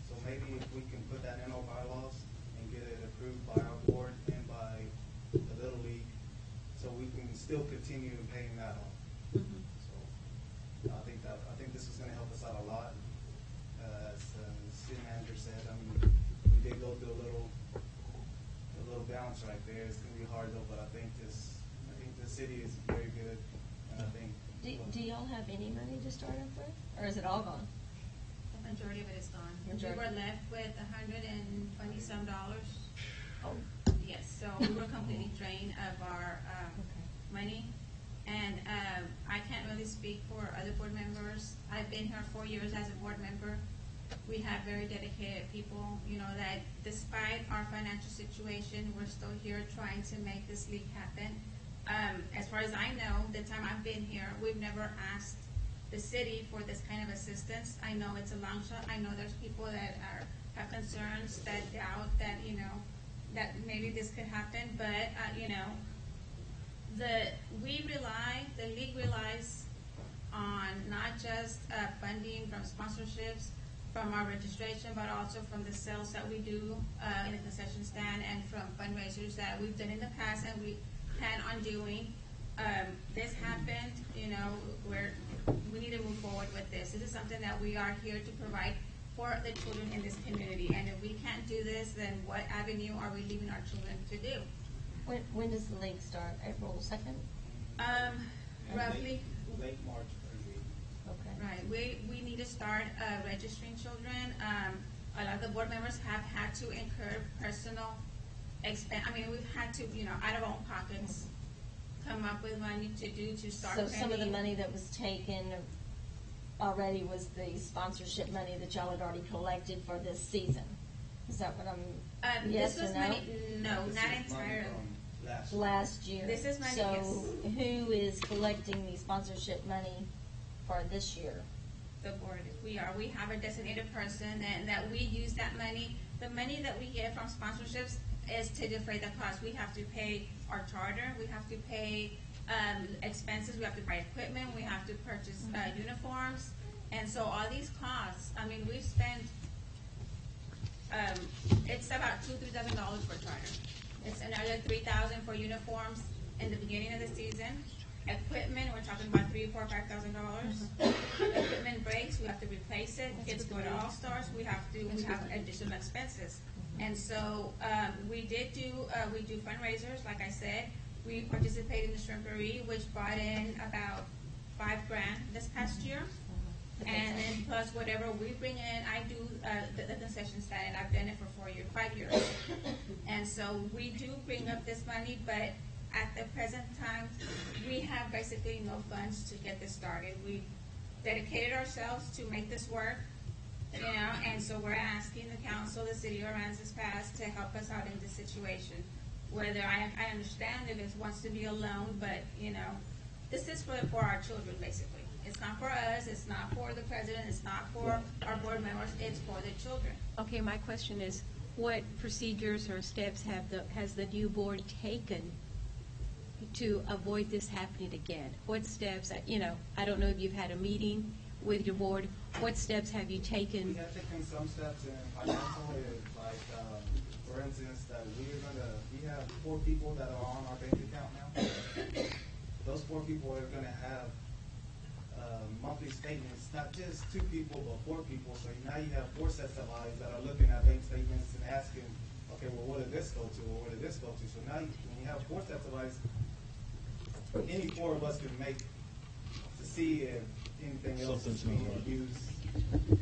so maybe if we can put that in our bylaws and get it approved by our board and by the Little League, so we can still continue paying that off. So I think this is going to help us out a lot. As the city manager said, we did go through a little bounce right there. It's going to be hard though, but I think the city is very good, and I think. Do y'all have any money to start off with, or is it all gone? The majority of it is gone. Majority. We were left with $120-some. Oh. Yes, so we were completely drained of our money. And I can't really speak for other board members. I've been here 4 years as a board member. We have very dedicated people, that despite our financial situation, we're still here trying to make this league happen. As far as I know, the time I've been here, we've never asked the city for this kind of assistance. I know it's a long shot. I know there's people that have concerns, that doubt that, that maybe this could happen. But, the league relies on not just funding from sponsorships, from our registration, but also from the sales that we do in the concession stand and from fundraisers that we've done in the past and we plan on doing. This happened, we need to move forward with this. This is something that we are here to provide for the children in this community. And if we can't do this, then what avenue are we leaving our children to do? When does the league start? April 2nd? Roughly. Late March, early. Okay. Right. We need to start registering children. A lot of the board members have had to incur personal expense. We've had to, out of our own pockets, come up with money to start So some of the paying. money that was taken already was the sponsorship money that y'all had already collected for this season. Is that what I'm, yes This or was no? money, no, not entirely. Last year. This is money, So yes. who is collecting the sponsorship money for this year? The board, we have a designated person and that we use that money. The money that we get from sponsorships is to defray the cost. We have to pay our charter, we have to pay, expenses, we have to buy equipment, we have to purchase, uniforms. And so all these costs, I mean, we've spent, it's about $2,000-3,000 for charter. It's another $3,000 for uniforms in the beginning of the season. Equipment, we're talking about $3,000-4,000-5,000. Equipment breaks, we have to replace it. Kids go to All Stars, we have additional expenses. And so, we do fundraisers, like I said. We participated in the Shrimpery, which brought in about $5,000 this past year. And then plus whatever we bring in, I do, the concession stand, I've done it for 5 years. And so we do bring up this money, but at the present time, we have basically no funds to get this started. We dedicated ourselves to make this work, you know, and so we're asking the council, the city of Aransas Pass, to help us out in this situation. Whether I understand if it wants to be a loan, but, you know, this is for our children, basically. It's not for us, it's not for the president, it's not for our board members, it's for the children. Okay, my question is, what procedures or steps has the new board taken to avoid this happening again? What steps, you know, I don't know if you've had a meeting with your board, what steps have you taken? We have taken some steps in financial, like, for instance, that we have 4 people that are on our bank account now. Those 4 people are gonna have monthly statements, not just 2 people, but 4 people. So now you have 4 sets of eyes that are looking at bank statements and asking, okay, well, what did this go to, or what did this go to? So now when you have 4 sets of eyes, any 4 of us can make to see if anything else is being used,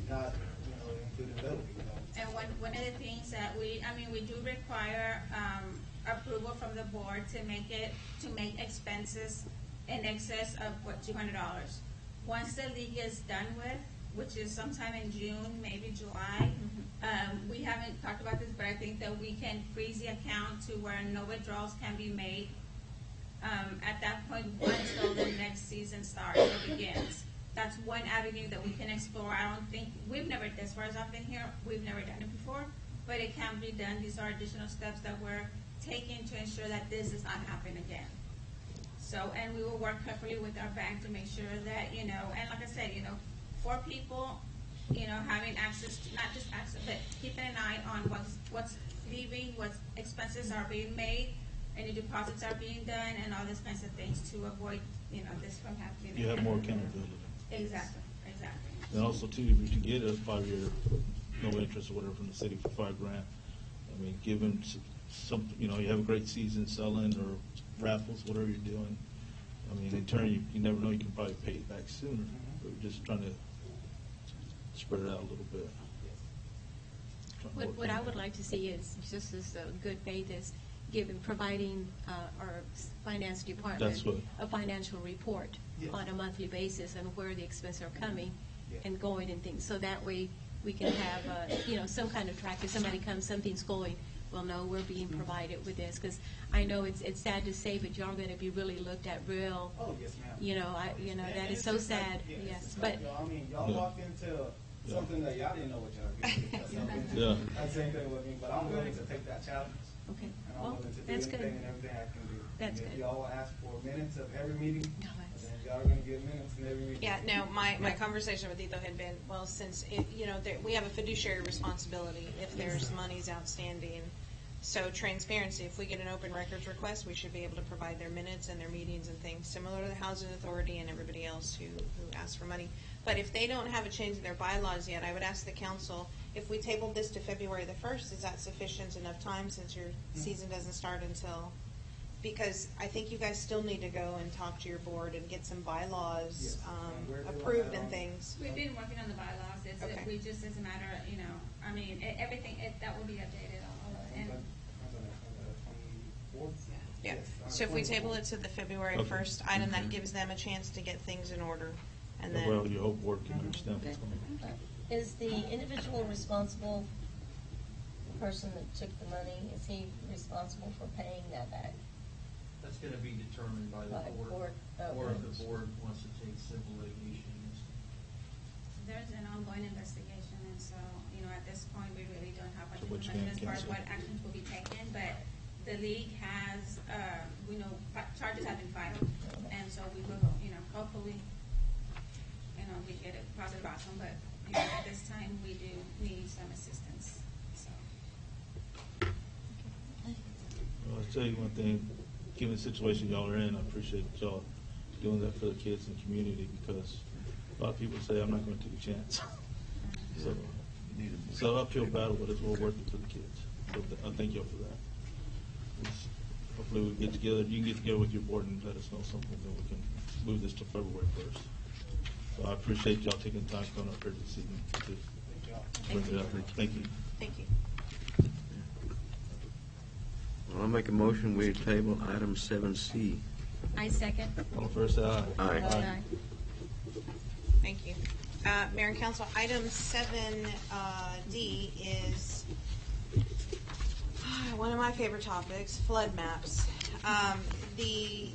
not, you know, including Little League. You know. And one of the things that we do require, approval from the board to make expenses in excess of $200. Once the league is done with, which is sometime in June, maybe July, we haven't talked about this, but I think that we can freeze the account to where no withdrawals can be made at that point until the next season starts or begins. That's one avenue that we can explore. I don't think, we've never, as far as I've been here, we've never done it before, but it can be done. These are additional steps that we're taking to ensure that this does not happen again. So, and we will work carefully with our bank to make sure that, you know, and like I said, you know, 4 people, you know, having access, not just access, but keeping an eye on what's leaving, what expenses are being made, any deposits are being done, and all these kinds of things to avoid, you know, this from happening. You have more accountability. Exactly. And also too, if you get a 5-year no interest or whatever from the city for $5,000, I mean, give them some, you know, you have a great season selling or raffles, whatever you're doing. I mean, in turn, you never know, you can probably pay it back sooner. But we're just trying to spread it out a little bit. What I would like to see is, just as a good faith, is providing our finance department a financial report on a monthly basis on where the expenses are coming and going and things. So that way we can have, you know, some kind of track. If somebody comes, something's going, well, no, we're being provided with this. Because I know it's sad to say, but y'all going to be really looked at real. Oh, yes, ma'am. You know, that is so sad. Like, yes, but but I mean, y'all walked into something that y'all didn't know what y'all were getting. Yeah. That's the same thing with me, but I'm willing to take that challenge. Okay. And I'm Well, willing to do that's anything good. and everything I can do. That's and if good. y'all ask for minutes of every meeting, then y'all are gonna get minutes in every meeting. Yeah, no, my conversation with Etho had been, well, since, you know, we have a fiduciary responsibility if there's monies outstanding. So transparency, if we get an open records request, we should be able to provide their minutes and their meetings and things, similar to the Housing Authority and everybody else who asks for money. But if they don't have a change in their bylaws yet, I would ask the council, if we tabled this to February the 1st, is that sufficient enough time since your season doesn't start until? Because I think you guys still need to go and talk to your board and get some bylaws approved and things. We've been working on the bylaws. We just, as a matter of, you know, I mean, everything, that will be updated. And Yeah, so if we table it to the February Okay. 1st item, that gives them a chance to get things in order. And Well, then, your whole board can understand what's going on. Is the individual responsible, the person that took the money, is he responsible for paying that back? That's gonna be determined by the By board, board, or if okay. the board wants to take civil litigation against it. There's an ongoing investigation, and so, at this point, we really don't have much So which information as one far as cancel? what actions will be taken, but the league has, we know, charges have been filed, and so we will, hopefully, we get a positive outcome, but, at this time, we do need some assistance, so. Well, I'll tell you one thing, given the situation y'all are in, I appreciate y'all doing that for the kids and community, because a lot of people say, I'm not gonna take a chance. So, it's an uphill battle, but it's well worth it for the kids. So I thank y'all for that. Hopefully we get together, you can get together with your board and let us know something, then we can move this to February 1st. So I appreciate y'all taking time to come up here this evening to bring it up. Thank you. thank you. Well, I'll make a motion, we table item 7C. I second. All first, say aye. Aye. Thank you. Mayor and Council, item 7D is one of my favorite topics, flood maps. The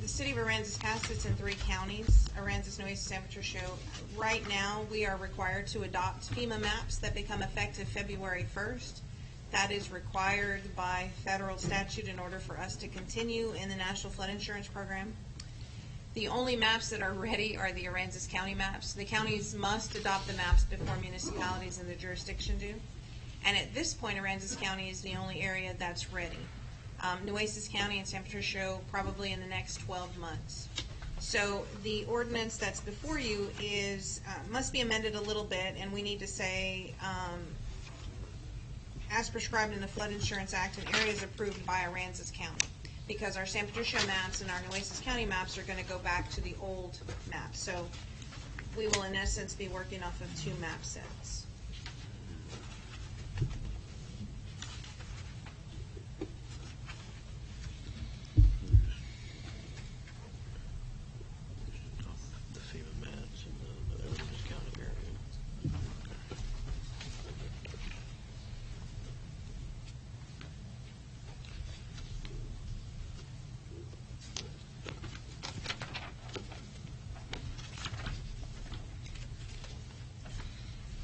city of Aransas Pass sits in 3 counties, Aransas, Nueces, San Patricio. Right now, we are required to adopt FEMA maps that become effective February 1st. That is required by federal statute in order for us to continue in the National Flood Insurance Program. The only maps that are ready are the Aransas County maps. The counties must adopt the maps before municipalities in the jurisdiction do. And at this point, Aransas County is the only area that's ready. Nueces County and San Patricio probably in the next 12 months. So the ordinance that's before you is, must be amended a little bit, and we need to say, as prescribed in the Flood Insurance Act in areas approved by Aransas County. Because our San Patricio maps and our Nueces County maps are gonna go back to the old map. So we will in essence be working off of 2 map sets. The FEMA maps in the Aransas County area.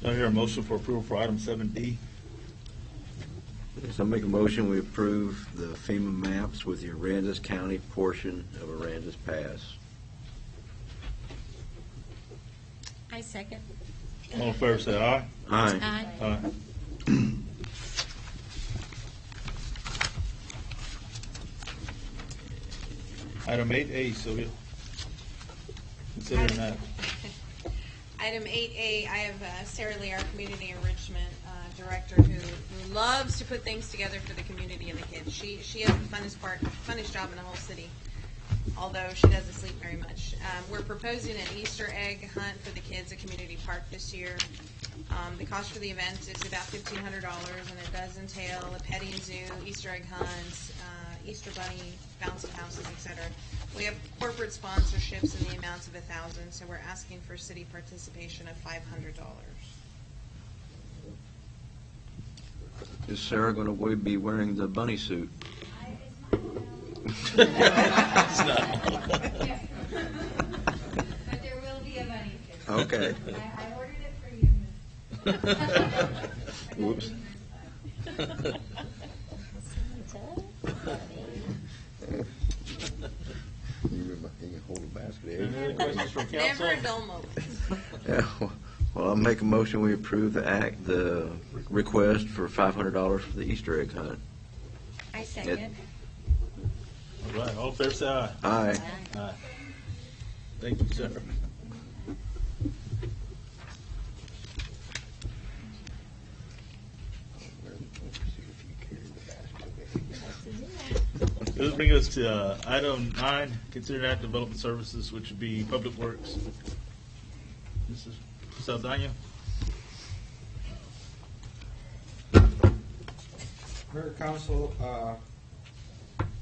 Do I hear a motion for approval for item 7D? Yes, I make a motion, we approve the FEMA maps with the Aransas County portion of Aransas Pass. I second. All in favor, say aye. Aye. Aye. Item 8A, Sylvia. Considering that. Item 8A, I have Sarah Lee, our Community Enrichment Director, who loves to put things together for the community and the kids. She has the funnest job in the whole city, although she doesn't sleep very much. We're proposing an Easter egg hunt for the kids at Community Park this year. The cost for the event is about $1,500, and it does entail a petting zoo, Easter egg hunts, Easter bunny, bouncing houses, etc. We have corporate sponsorships in the amounts of $1,000, so we're asking for city participation of $500. Is Sarah going to be wearing the bunny suit? But there will be a bunny suit. Okay. I ordered it for you. Whoops. You can hold a basket. Any other questions from council? Never a dull moment. Yeah, well, I'll make a motion, we approve the request for $500 for the Easter egg hunt. I second. All right, all in favor, say aye. Aye. Aye. Thank you, Sarah. This brings us to item 9, consider that development services, which would be Public Works. Mrs. Saldana. Mayor, Council,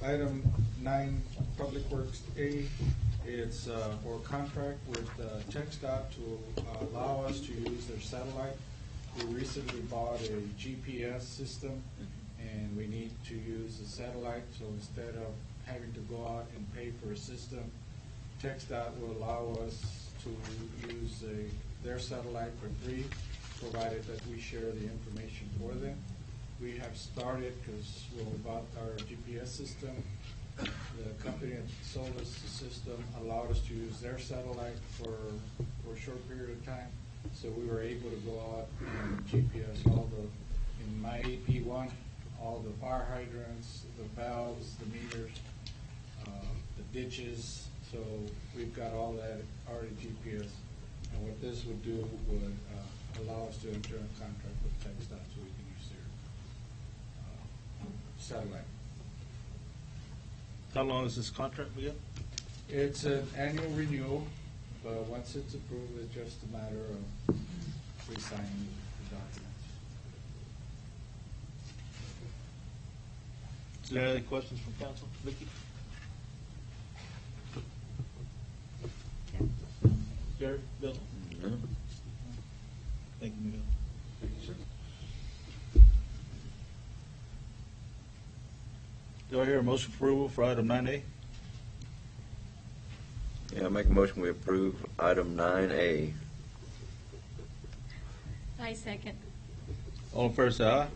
Item 9, Public Works A, it's for a contract with TxDOT to allow us to use their satellite. We recently bought a GPS system, and we need to use the satellite, so instead of having to go out and pay for a system, TxDOT will allow us to use their satellite for free, provided that we share the information for them. We have started, because when we bought our GPS system, the company that sold us the system allowed us to use their satellite for a short period of time. So we were able to go out and GPS in my AP1, all the fire hydrants, the valves, the meters, the ditches. So we've got all that already GPS. And what this would do would allow us to enter a contract with TxDOT so we can use their satellite. How long is this contract we got? It's an annual renewal, but once it's approved, it's just a matter of re-signing the documents. Is there any questions from council? Vicki? Gary? Bill? No. Thank you, Miguel. Thank you, sir. Do I hear a motion for approval for item 9A? Yeah, I make a motion we approve item 9A. I second. All in favor, say aye.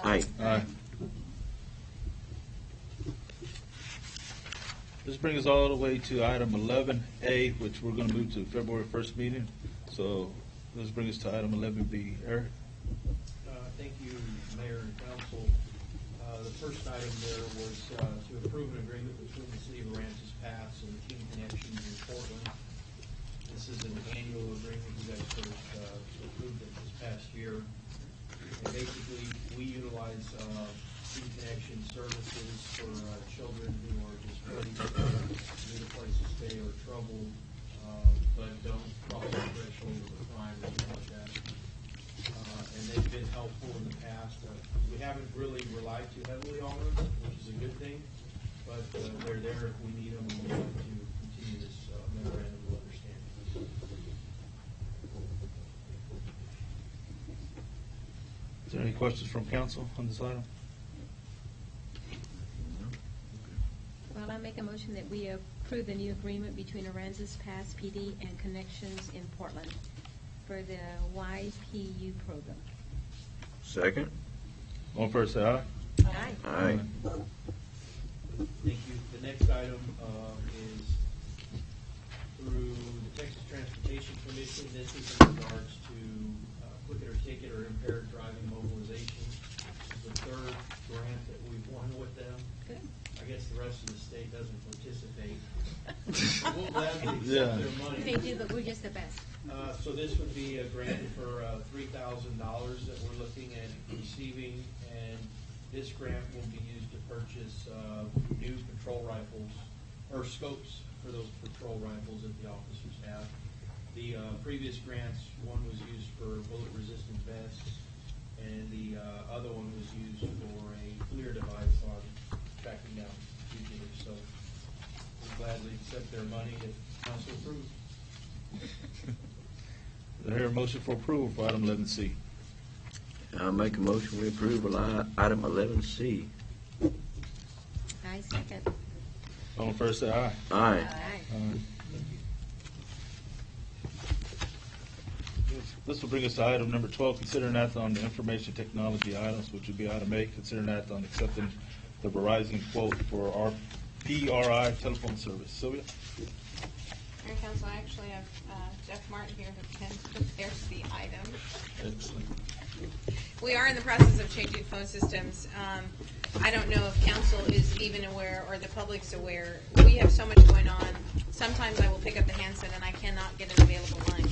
Aye. Aye. This brings us all the way to item 11A, which we're going to move to February 1st meeting. So let's bring us to item 11B. Eric? Thank you, Mayor and Council. The first item there was to approve an agreement between the City of Aransas Pass and Team Connections in Portland. This is an annual agreement. You guys first approved it this past year. And basically, we utilize Team Connection services for children who are just ready to need a place to stay or trouble, but don't cross the threshold of a crime or anything like that. And they've been helpful in the past. We haven't really relied too heavily on them, which is a good thing, but they're there if we need them, and we want to continue this memorandum of understanding. Is there any questions from council on this item? Well, I make a motion that we approve the new agreement between Aransas Pass PD and Connections in Portland for the YPU program. Second? All in favor, say aye. Aye. Aye. Thank you. The next item is through the Texas Transportation Commission. This is in regards to quick or ticket or impaired driving mobilization. This is the third grant that we've won with them. Good. I guess the rest of the state doesn't participate. We'll gladly accept their money. They do, but we're just the best. So this would be a grant for $3,000 that we're looking at receiving, and this grant will be used to purchase new patrol rifles, or scopes for those patrol rifles that the officers have. The previous grants, one was used for bullet-resistant vests, and the other one was used for a FLIR device on tracking down fugitives. So we'll gladly accept their money if council approves. Do I hear a motion for approval for item 11C? I make a motion we approve item 11C. I second. All in favor, say aye. Aye. Aye. This will bring us to item number 12, consider an act on the information technology items, which would be item A, consider an act on accepting the Verizon quote for our PRI telephone service. Sylvia? Mayor and Council, I actually have Jeff Martin here who can prepare the item. Excellent. We are in the process of changing phone systems. I don't know if council is even aware or the public's aware. We have so much going on. Sometimes I will pick up the handset and I cannot get an available line.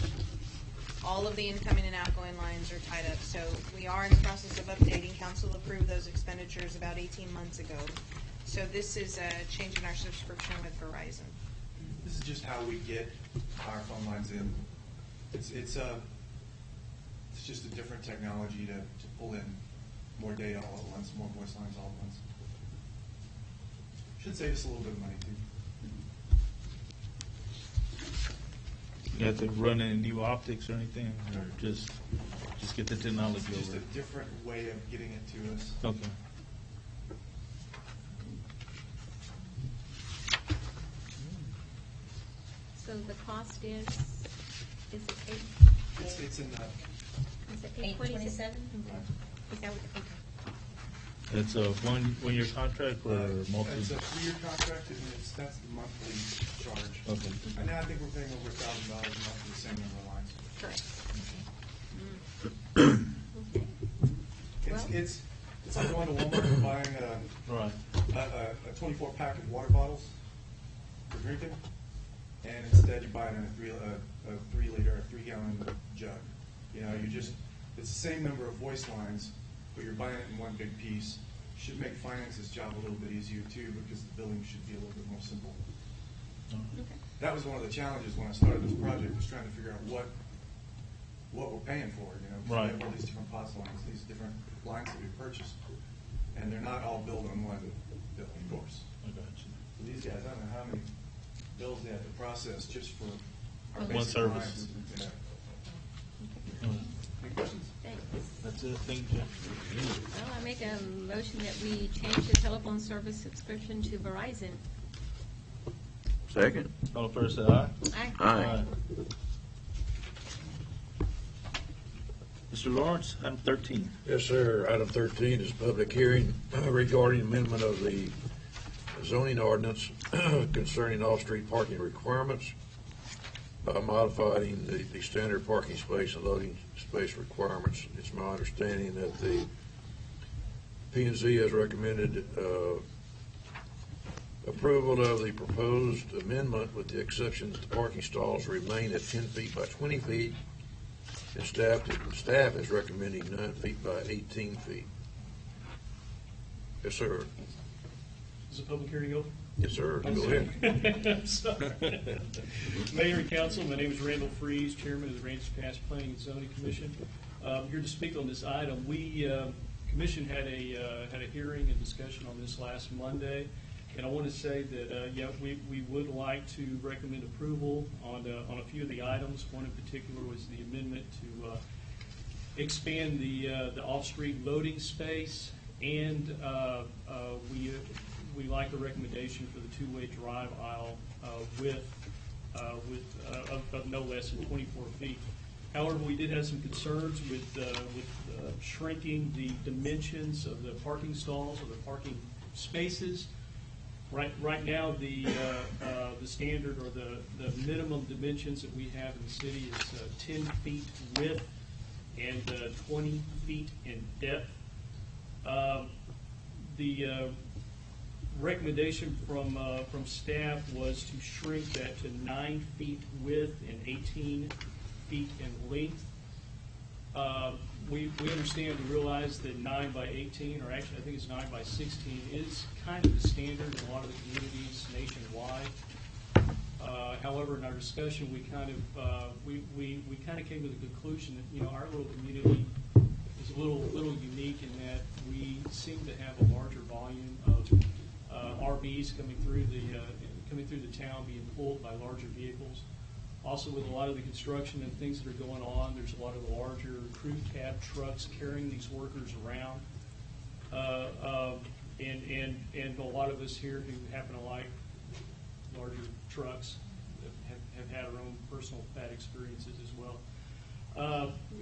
All of the incoming and outgoing lines are tied up. So we are in the process of updating. Council approved those expenditures about 18 months ago. So this is a change in our subscription with Verizon. This is just how we get our phone lines in. It's just a different technology to pull in more data all at once, more voice lines all at once. Should save us a little bit of money too. You have to run any new optics or anything, or just get the technology Just over a it? different way of getting it to us. Okay. So the cost is it eight? It's in the, Is it $827? Is that what, okay. It's a one-year contract or multi? it's a 3-year contract, and that's the monthly charge. Okay. And now I think we're paying over $1,000 a month for the same number of lines. Correct. It's like going to Walmart and buying a 24 pack of water bottles for drinking, and instead you buy it in a 3 liter, a 3-gallon jug. You know, it's the same number of voice lines, but you're buying it in one big piece. Should make finance's job a little bit easier too, because the billing should be a little bit more simple. That was one of the challenges when I started this project, was trying to figure out what we're paying for, you know. 'Cause we have all these different POTS lines, these different lines that we purchased, and they're not all billed on one bill, of course. I got you. So these guys, I don't know how many bills they have to process just for our One basic service. lines. Yeah. Any questions? Thanks. That's it, thank you. Well, I make a motion that we change the telephone service subscription to Verizon. Second. All in favor, say aye. Aye. Aye. Mr. Lawrence, item 13. Yes, sir. Item 13 is public hearing regarding amendment of the zoning ordinance concerning off-street parking requirements by modifying the standard parking space and loading space requirements. It's my understanding that the P&Z has recommended approval of the proposed amendment with the exception that the parking stalls remain at 10 feet by 20 feet, and staff is recommending 9 feet by 18 feet. Yes, sir. Is the public hearing open? Yes, sir. I'm Go sorry. ahead. I'm sorry. Mayor and council, my name is Randall Freeze, chairman of the Aransas Pass Planning and Zoning Commission. I'm here to speak on this item. We, commission had a hearing and discussion on this last Monday, and I want to say that, we would like to recommend approval on a few of the items. One in particular was the amendment to expand the off-street loading space, and we like the recommendation for the two-way drive aisle width of no less than 24 feet. However, we did have some concerns with shrinking the dimensions of the parking stalls or the parking spaces. Right now, the standard or the minimum dimensions that we have in the city is 10 feet width and 20 feet in depth. The recommendation from staff was to shrink that to 9 feet width and 18 feet in length. We understand and realize that 9 by 18, or actually I think it's 9 by 16, is kind of the standard in a lot of the communities nationwide. However, in our discussion, we kind of came to the conclusion that our little community is a little unique in that we seem to have a larger volume of RVs coming through the town, being pulled by larger vehicles. Also, with a lot of the construction and things that are going on, there's a lot of the larger crew cab trucks carrying these workers around, and a lot of us here who happen to like larger trucks have had our own personal bad experiences as well.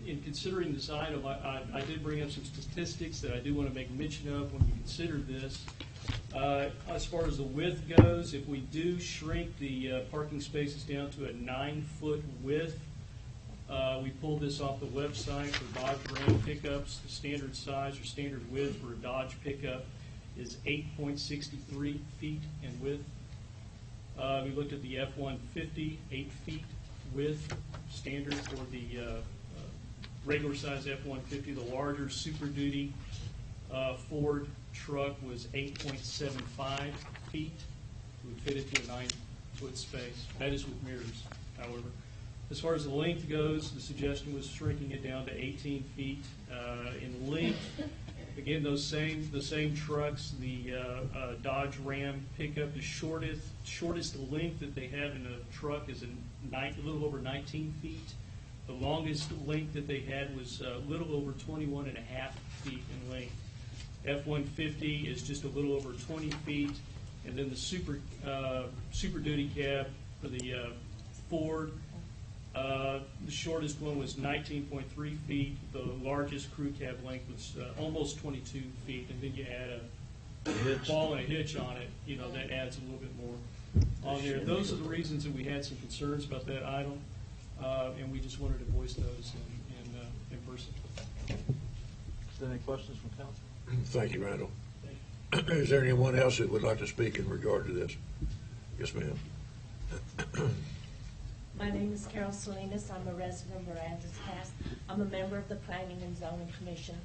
In considering this item, I did bring up some statistics that I do want to make mention of when we consider this. As far as the width goes, if we do shrink the parking spaces down to a 9-foot width, we pulled this off the website for Dodge Ram pickups. The standard size or standard width for a Dodge pickup is 8.63 feet in width. We looked at the F-150, 8 feet width, standard for the regular size F-150. The larger Super Duty Ford truck was 8.75 feet. We would fit it to a 9-foot space. That is with mirrors, however. As far as the length goes, the suggestion was shrinking it down to 18 feet in length. Again, the same trucks, the Dodge Ram pickup, the shortest length that they have in a truck is a little over 19 feet. The longest length that they had was a little over 21 and a half feet in length. F-150 is just a little over 20 feet, and then the Super Duty cab for the Ford, the shortest one was 19.3 feet. The largest crew cab length was almost 22 feet, and then you add a ball and a hitch on it. That adds a little bit more on there. Those are the reasons that we had some concerns about that item, and we just wanted to voice those in person. Is there any questions from council? Thank you, Randall. Is there anyone else that would like to speak in regard to this? Yes, ma'am. My name is Carol Salinas. I'm a resident of Aransas Pass. I'm a member of the Planning and Zoning Commission,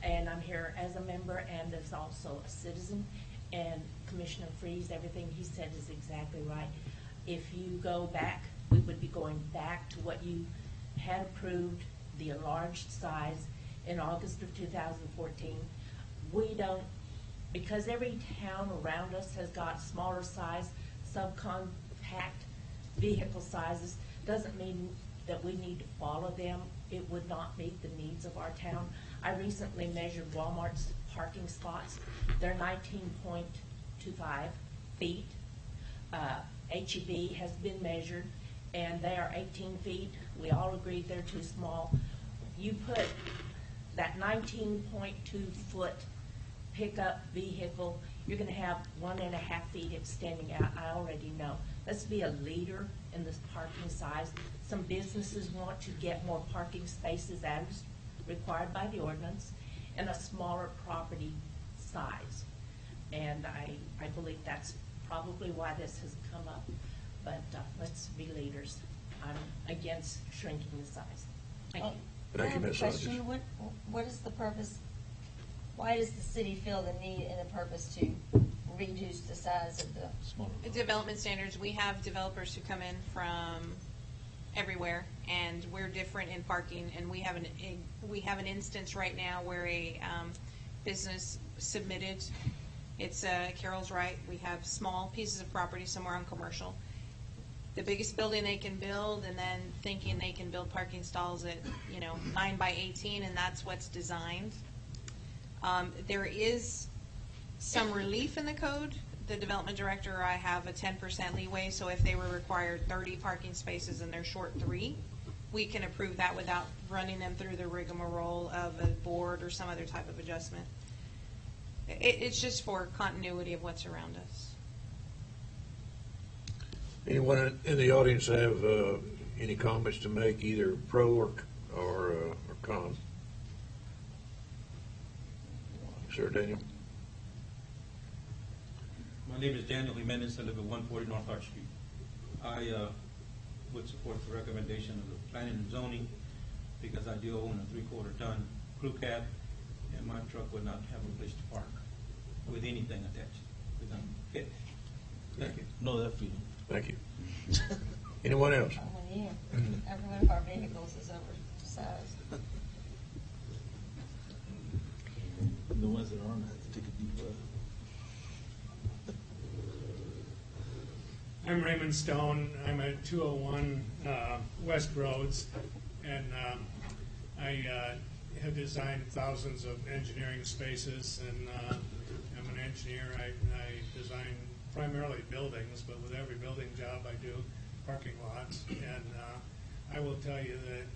and I'm here as a member and as also a citizen. And Commissioner Freeze, everything he said is exactly right. If you go back, we would be going back to what you had approved, the enlarged size, in August of 2014. We don't, because every town around us has got smaller size, subcompact vehicle sizes, doesn't mean that we need to follow them. It would not meet the needs of our town. I recently measured Walmart's parking spots. They're 19.25 feet. HEB has been measured, and they are 18 feet. We all agreed they're too small. You put that 19.2 foot pickup vehicle, you're going to have 1.5 feet extending out. I already know. Let's be a leader in this parking size. Some businesses want to get more parking spaces as required by the ordinance and a smaller property size. And I believe that's probably why this has come up. But let's be leaders. I'm against shrinking the size. Thank you. Thank you, Ms. Hodges. Question. What is the purpose? Why does the city feel the need and the purpose to reduce the size of the development standards? We have developers who come in from everywhere, and we're different in parking. And we have an instance right now where a business submitted. It's Carol's right. We have small pieces of property somewhere on commercial. The biggest building they can build, and then thinking they can build parking stalls at 9 by 18, and that's what's designed. There is some relief in the code. The development director or I have a 10% leeway, so if they were required 30 parking spaces and they're short 3, we can approve that without running them through the rigmarole of a board or some other type of adjustment. It's just for continuity of what's around us. Anyone in the audience have any comments to make, either pro or con? Sir Daniel. My name is Daniel Jimenez. I live at 140 North Arch Street. I would support the recommendation of the planning and zoning because I do own a 3/4 ton crew cab, and my truck would not have a place to park with anything attached. Because I'm fit. Thank you. No, that feeling. Thank you. Anyone else? Yeah. Every one of our vehicles is oversized. The ones that aren't have to take a deep breath. I'm Raymond Stone. I'm at 201 West Roads, and I have designed thousands of engineering spaces, and I'm an engineer. I design primarily buildings, but with every building job I do parking lots, and I will tell you that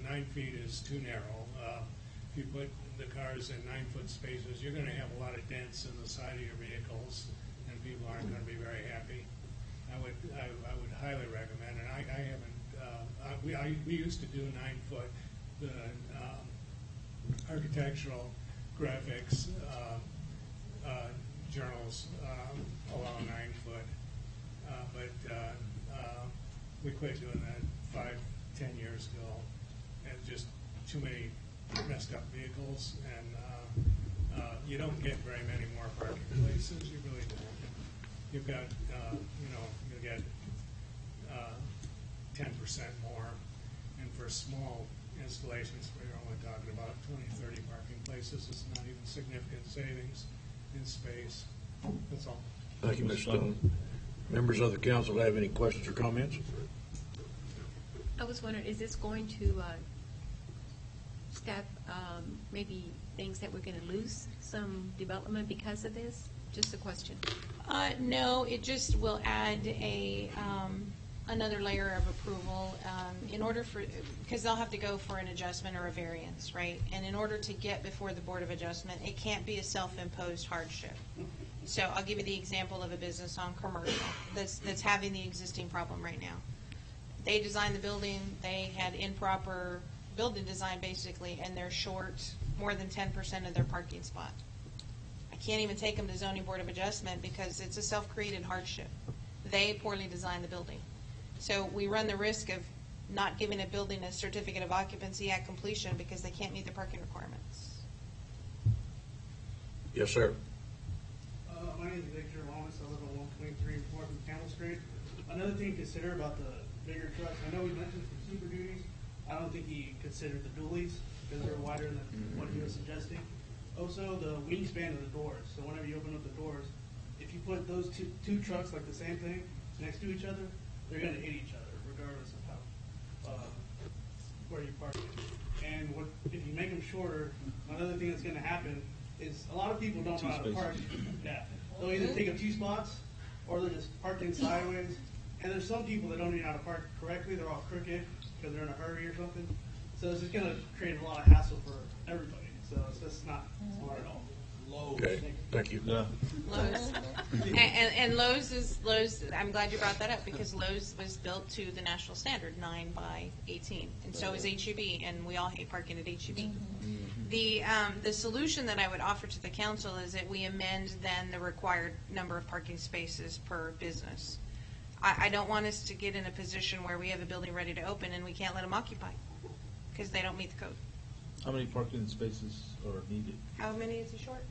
9 feet is too narrow. If you put the cars in 9-foot spaces, you're going to have a lot of dents in the side of your vehicles, and people aren't going to be very happy. I would highly recommend, and I haven't. We used to do 9-foot. The architectural graphics journals allow 9-foot, but we quit doing that 5-10 years ago, and just too many messed up vehicles, and you don't get very many more parking places. You really don't. You've got, you get 10% more, and for small installations, we're only talking about 20, 30 parking places. It's not even significant savings in space. That's all. Thank you, Mr. Stone. Members of the council have any questions or comments? I was wondering, is this going to stop maybe things that we're going to lose some development because of this? Just a question. No, it just will add another layer of approval in order for, because they'll have to go for an adjustment or a variance, right? And in order to get before the Board of Adjustment, it can't be a self-imposed hardship. So I'll give you the example of a business on commercial that's having the existing problem right now. They designed the building, they had improper building design basically, and they're short more than 10% of their parking spot. I can't even take them to Zoning Board of Adjustment because it's a self-created hardship. They poorly designed the building. So we run the risk of not giving a building a certificate of occupancy at completion because they can't meet the parking requirements. Yes, sir. My name is Victor Lamas. I live on 123 4th and Campbell Street. Another thing to consider about the bigger trucks, I know we mentioned for Super Duties. I don't think he considered the dualies because they're wider than what he was suggesting. Also, the wingspan of the doors. So whenever you open up the doors, if you put those two trucks like the same thing next to each other, they're going to hit each other regardless of how where you park it. And if you make them shorter, another thing that's going to happen is a lot of people don't know how to park. Yeah, they'll either take up 2 spots or they're just parking sideways. And there's some people that don't even know how to park correctly. They're all crooked because they're in a hurry or something. So it's just going to create a lot of hassle for everybody. So it's just not smart at all. Okay, thank you. Lowe's. and Lowe's, I'm glad you brought that up because Lowe's was built to the national standard, 9 by 18. And so is HEB, and we all hate parking at HEB. The solution that I would offer to the council is that we amend then the required number of parking spaces per business. I don't want us to get in a position where we have a building ready to open and we can't let them occupy because they don't meet the code. How many parking spaces are needed? How many is it short?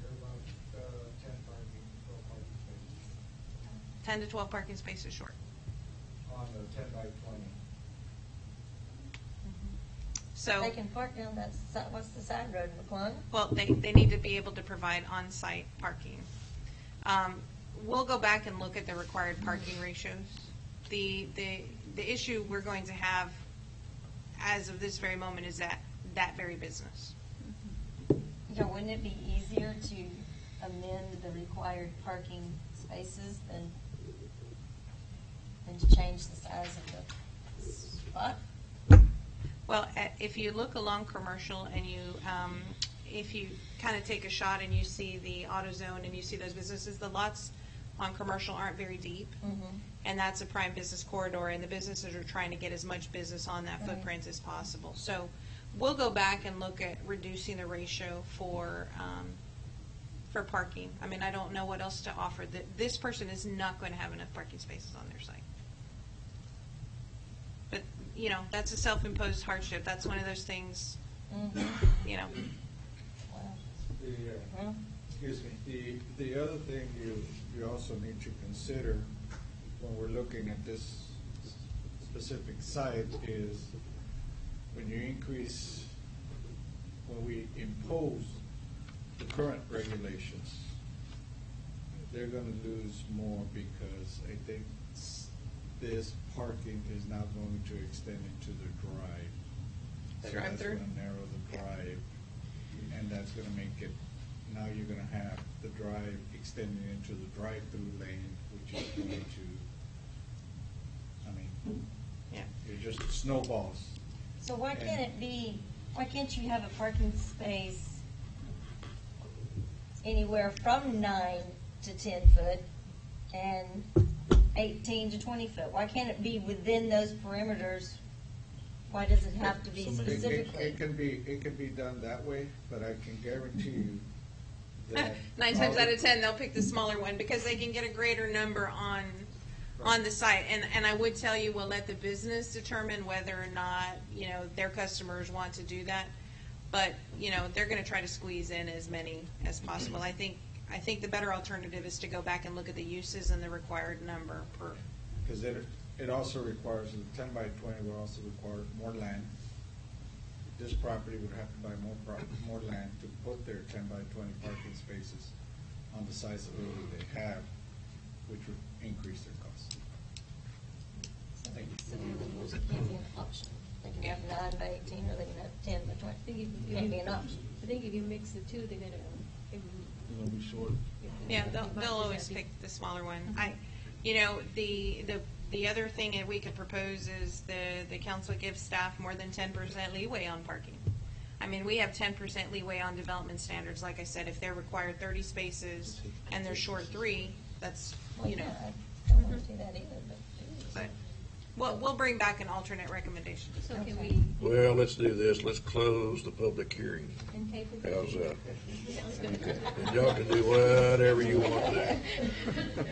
There are about 10 parking, 12 parking spaces 10 to 12 parking spaces short. on the 10 by 20. So They can park down that, what's the side road, McClung? well, they need to be able to provide on-site parking. We'll go back and look at the required parking ratios. The issue we're going to have as of this very moment is that very business. Yeah, wouldn't it be easier to amend the required parking spaces than to change the size of the spot? Well, if you look along commercial and you, if you kind of take a shot and you see the AutoZone and you see those businesses, the lots on commercial aren't very deep. And that's a prime business corridor, and the businesses are trying to get as much business on that footprint as possible. So we'll go back and look at reducing the ratio for parking. I mean, I don't know what else to offer. This person is not going to have enough parking spaces on their site. But, you know, that's a self-imposed hardship. That's one of those things, you know. Excuse me. The other thing you also need to consider when we're looking at this specific site is when we impose the current regulations, they're going to lose more because I think this parking is now going to extend into the drive. The So drive-through? that's going to narrow the drive, and that's going to make it, now you're going to have the drive extending into the drive-through lane, which is going to, I mean, it just snowballs. So why can't you have a parking space anywhere from 9 to 10 foot and 18 to 20 foot? Why can't it be within those perimeters? Why does it have to be specifically? It can be done that way, but I can guarantee you that 9 times out of 10, they'll pick the smaller one because they can get a greater number on the site. And I would tell you, we'll let the business determine whether or not, you know, their customers want to do that. But, you know, they're going to try to squeeze in as many as possible. I think the better alternative is to go back and look at the uses and the required number per. Because it also requires, the 10 by 20 will also require more land. this property would have to buy more land to put their 10 by 20 parking spaces on the size of building they have, which would increase their costs. Thank you. So it can't be an option. They can have 9 by 18 or they can have 10 by 20. It can't be an option. I think if you mix the two, they're gonna. It's gonna be short. Yeah, they'll always pick the smaller one. The other thing that we could propose is the council gives staff more than 10% leeway on parking. I mean, we have 10% leeway on development standards. Like I said, if they're required 30 spaces and they're short 3, that's, Well, yeah, I don't want to do that either, but. we'll bring back an alternate recommendation. So can we? Well, let's do this. Let's close the public hearing. And table it? How's that? Sounds good. And y'all can do whatever you want to do.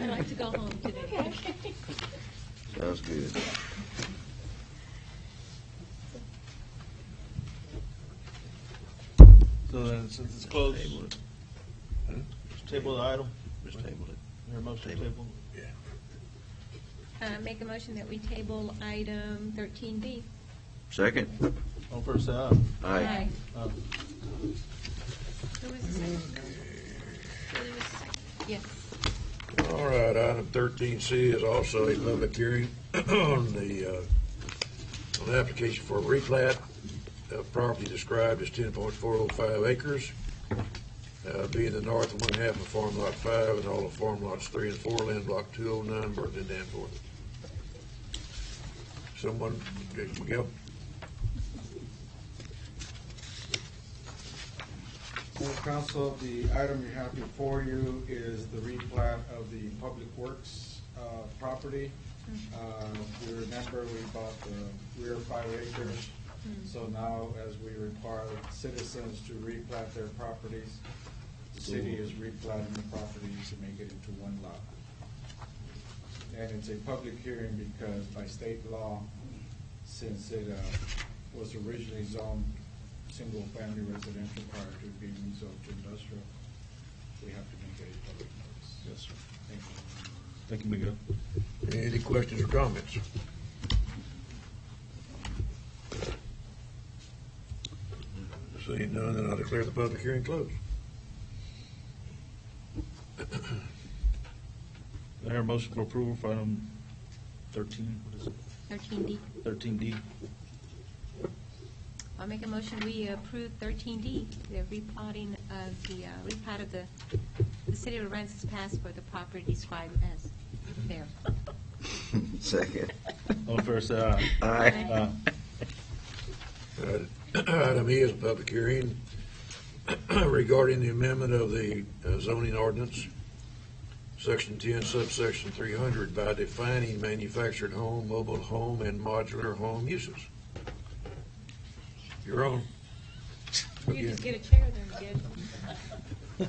I'd like to go home today. Sounds good. So then, since it's closed, Table it. table the item. Just table it. Your motion Table. table. Make a motion that we table item 13B. Second? All first, say aye. Aye. Aye. Who was the second? Julie was the second. Yes. All right, item 13C is also a public hearing on the application for a replat of property described as 10.405 acres, being the north one half of Farm Lot 5 and all of Farm Lots 3 and 4, Land Block 209, Burton and Danforth. Someone, Miguel? Well, Council, the item you have before you is the replat of the Public Works property. You remember we bought the rear 5 acres, so now as we require citizens to replat their properties, the city is replatting the properties to make it into one lot. And it's a public hearing because by state law, since it was originally zoned single-family residential prior to being rezoned to industrial, we have to make a public notice. Yes, sir. Thank you. Thank you, Miguel. Any questions or comments? Seeing none, then I declare the public hearing closed. I hear a motion for approval for item 13, what is it? 13D. 13D. I'll make a motion, we approve 13D, the replatting of the city of Aransas Pass for the property described as there. Second. All first, say aye. Aye. Item E is a public hearing regarding the amendment of the zoning ordinance, Section 10, subsection 300, by defining manufactured home, mobile home, and modular home uses. You're on. You just get a chair then, Jed.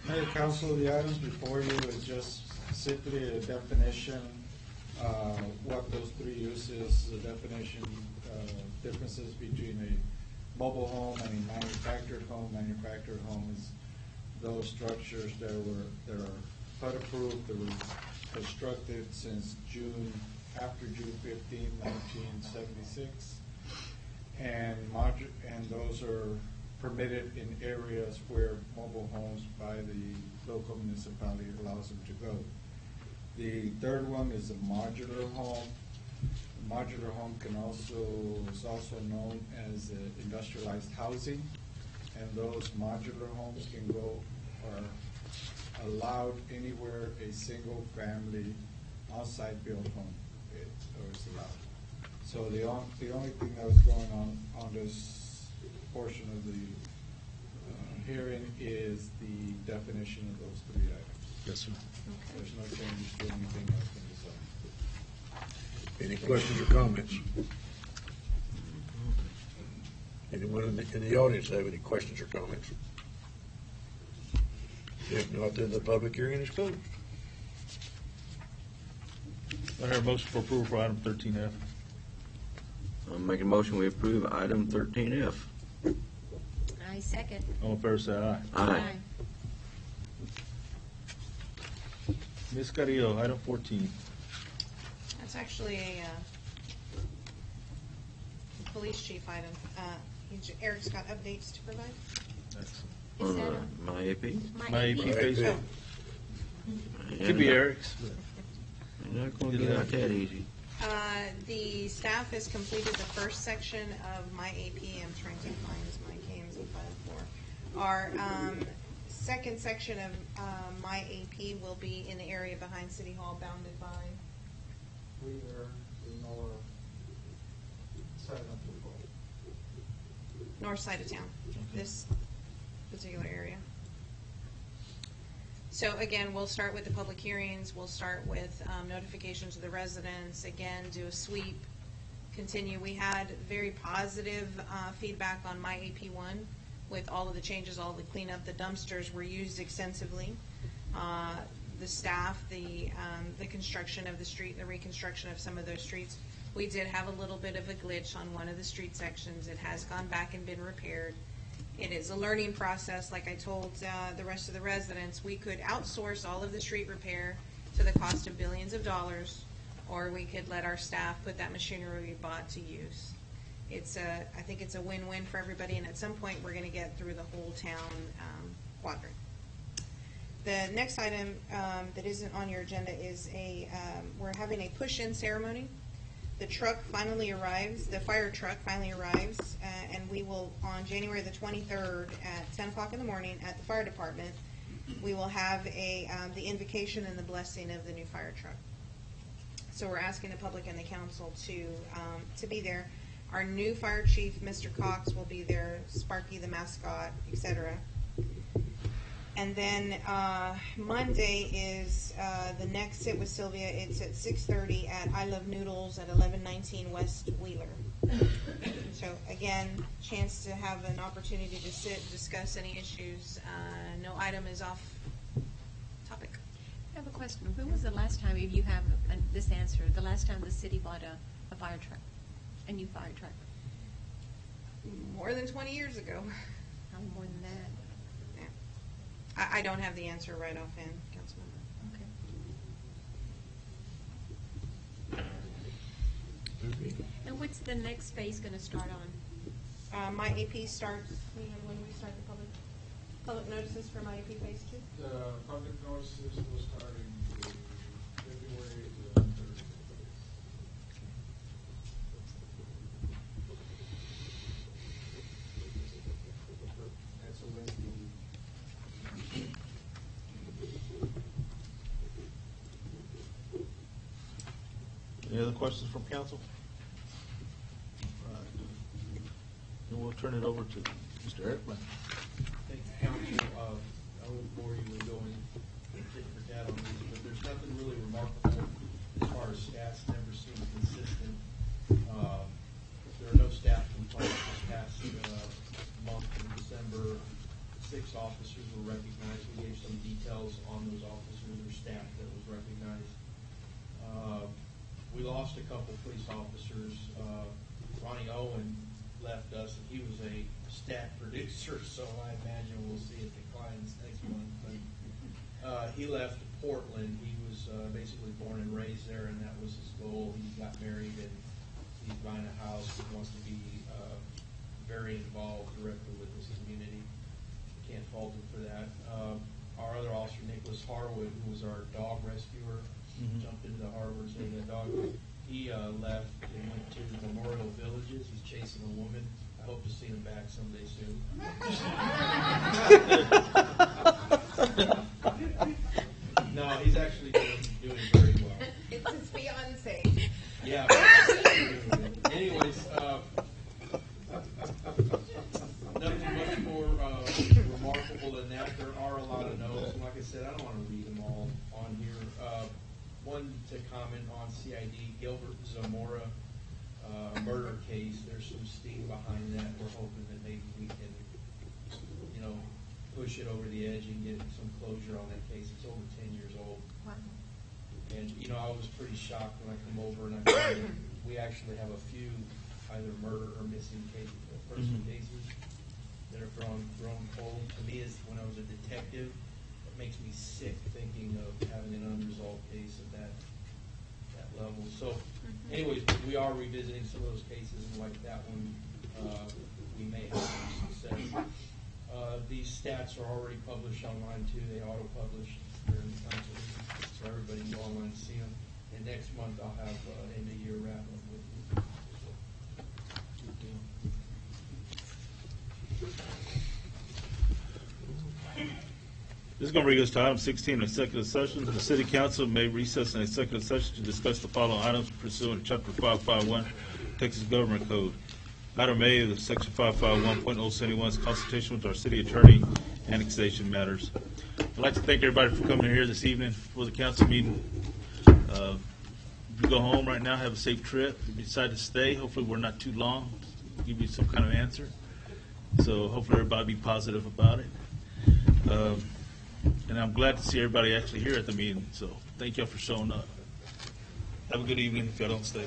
Mayor, Council, the items before you is just simply a definition, what those three uses, the definition, differences between a mobile home and a manufactured home. Manufactured home is those structures that are HUD approved, that were constructed since after June 15, 1976. And those are permitted in areas where mobile homes by the local municipality allows them to go. The third one is a modular home. A modular home is also known as industrialized housing, and those modular homes can go are allowed anywhere a single family on-site built home is allowed. So the only thing that was going on this portion of the hearing is the definition of those three items. Yes, sir. There's no changes to anything else in the zone. Any questions or comments? Anyone in the audience have any questions or comments? If not, then the public hearing is closed. I hear a motion for approval for item 13F. I'll make a motion, we approve item 13F. I second. All fair say aye. Aye. Ms. Carrillo, item 14. That's actually a police chief item. Eric's got updates to provide. On my AP? My AP phase Oh. two. Could be Eric's. You're not going to get out that easy. The staff has completed the first section of my AP. I'm trying to find my Games and File for. Our second section of my AP will be in the area behind City Hall, bounded by We are in our side of the ball. north side of town, this particular area. So again, we'll start with the public hearings, we'll start with notifications to the residents, again, do a sweep, continue. We had very positive feedback on my AP1 with all of the changes, all the cleanup. The dumpsters were used extensively. The staff, the construction of the street, the reconstruction of some of those streets. We did have a little bit of a glitch on one of the street sections. It has gone back and been repaired. It is a learning process. Like I told the rest of the residents, we could outsource all of the street repair to the cost of billions of dollars, or we could let our staff put that machinery we bought to use. I think it's a win-win for everybody, and at some point we're going to get through the whole town quadrant. The next item that isn't on your agenda is we're having a push-in ceremony. The truck finally arrives, the fire truck finally arrives, and we will, on January the 23rd at 10 o'clock in the morning at the fire department, we will have the invocation and the blessing of the new fire truck. So we're asking the public and the council to be there. Our new fire chief, Mr. Cox, will be there, Sparky the mascot, etc. And then Monday is the next sit with Sylvia. It's at 6:30 at I Love Noodles at 1119 West Wheeler. So again, chance to have an opportunity to sit, discuss any issues. No item is off topic. I have a question. When was the last time, if you have this answer, the last time the city bought a fire truck, a new fire truck? More than 20 years ago. How more than that? I don't have the answer right offhand, Councilmember. Okay. And what's the next phase going to start on? My AP starts, when we start the public notices for my AP phase 2? The public notices will start in February the 3rd. That's a Wednesday. Any other questions from council? All right. And we'll turn it over to Mr. Eric Blank. Thank you, council. I won't bore you with going tit for tat on these, but there's nothing really remarkable as far as stats. Never seem consistent. There are no staff complaints this past month in December. 6 officers were recognized. We gave some details on those officers or staff that was recognized. We lost a couple police officers. Ronnie Owen left us, and he was a stat producer, so I imagine we'll see it declines next month. But he left Portland. He was basically born and raised there, and that was his goal. He got married, and he's buying a house. He wants to be very involved directly with his community. Can't fault him for that. Our other officer, Nicholas Harwood, who was our dog rescuer, jumped into the harbor and saved that dog. He left and went to Memorial Villages. He's chasing a woman. I hope to see him back someday soon. No, he's actually doing very well. It's his fiance. Yeah. Anyways, nothing much more remarkable than that. There are a lot of notes, and like I said, I don't want to read them all on here. One to comment on CID, Gilbert Zamora murder case. There's some steam behind that. We're hoping that maybe we can, push it over the edge and get some closure on that case. It's over 10 years old. Wow. And, I was pretty shocked when I come over and I found that we actually have a few either murder or missing person cases that are grown cold. To me, is when I was a detective, it makes me sick thinking of having an unresolved case at that level. So, anyways, we are revisiting some of those cases, and like that one, we may stats are already published online too. They auto-publish during the council meeting, so everybody can go online and see them. And next month I'll have end of year wrap up with you. Good deal. This is going to bring us to item 16, executive session. The city council may recess an executive session to discuss the following items pursuant to Chapter 551, Texas Government Code. Item A is Section 551.071's consultation with our city attorney, annexation matters. I'd like to thank everybody for coming here this evening for the council meeting. If you go home right now, have a safe trip. If you decide to stay, hopefully we're not too long, give you some kind of answer. So hopefully everybody be positive about it. And I'm glad to see everybody actually here at the meeting, so thank y'all for showing up. Have a good evening if y'all don't stay.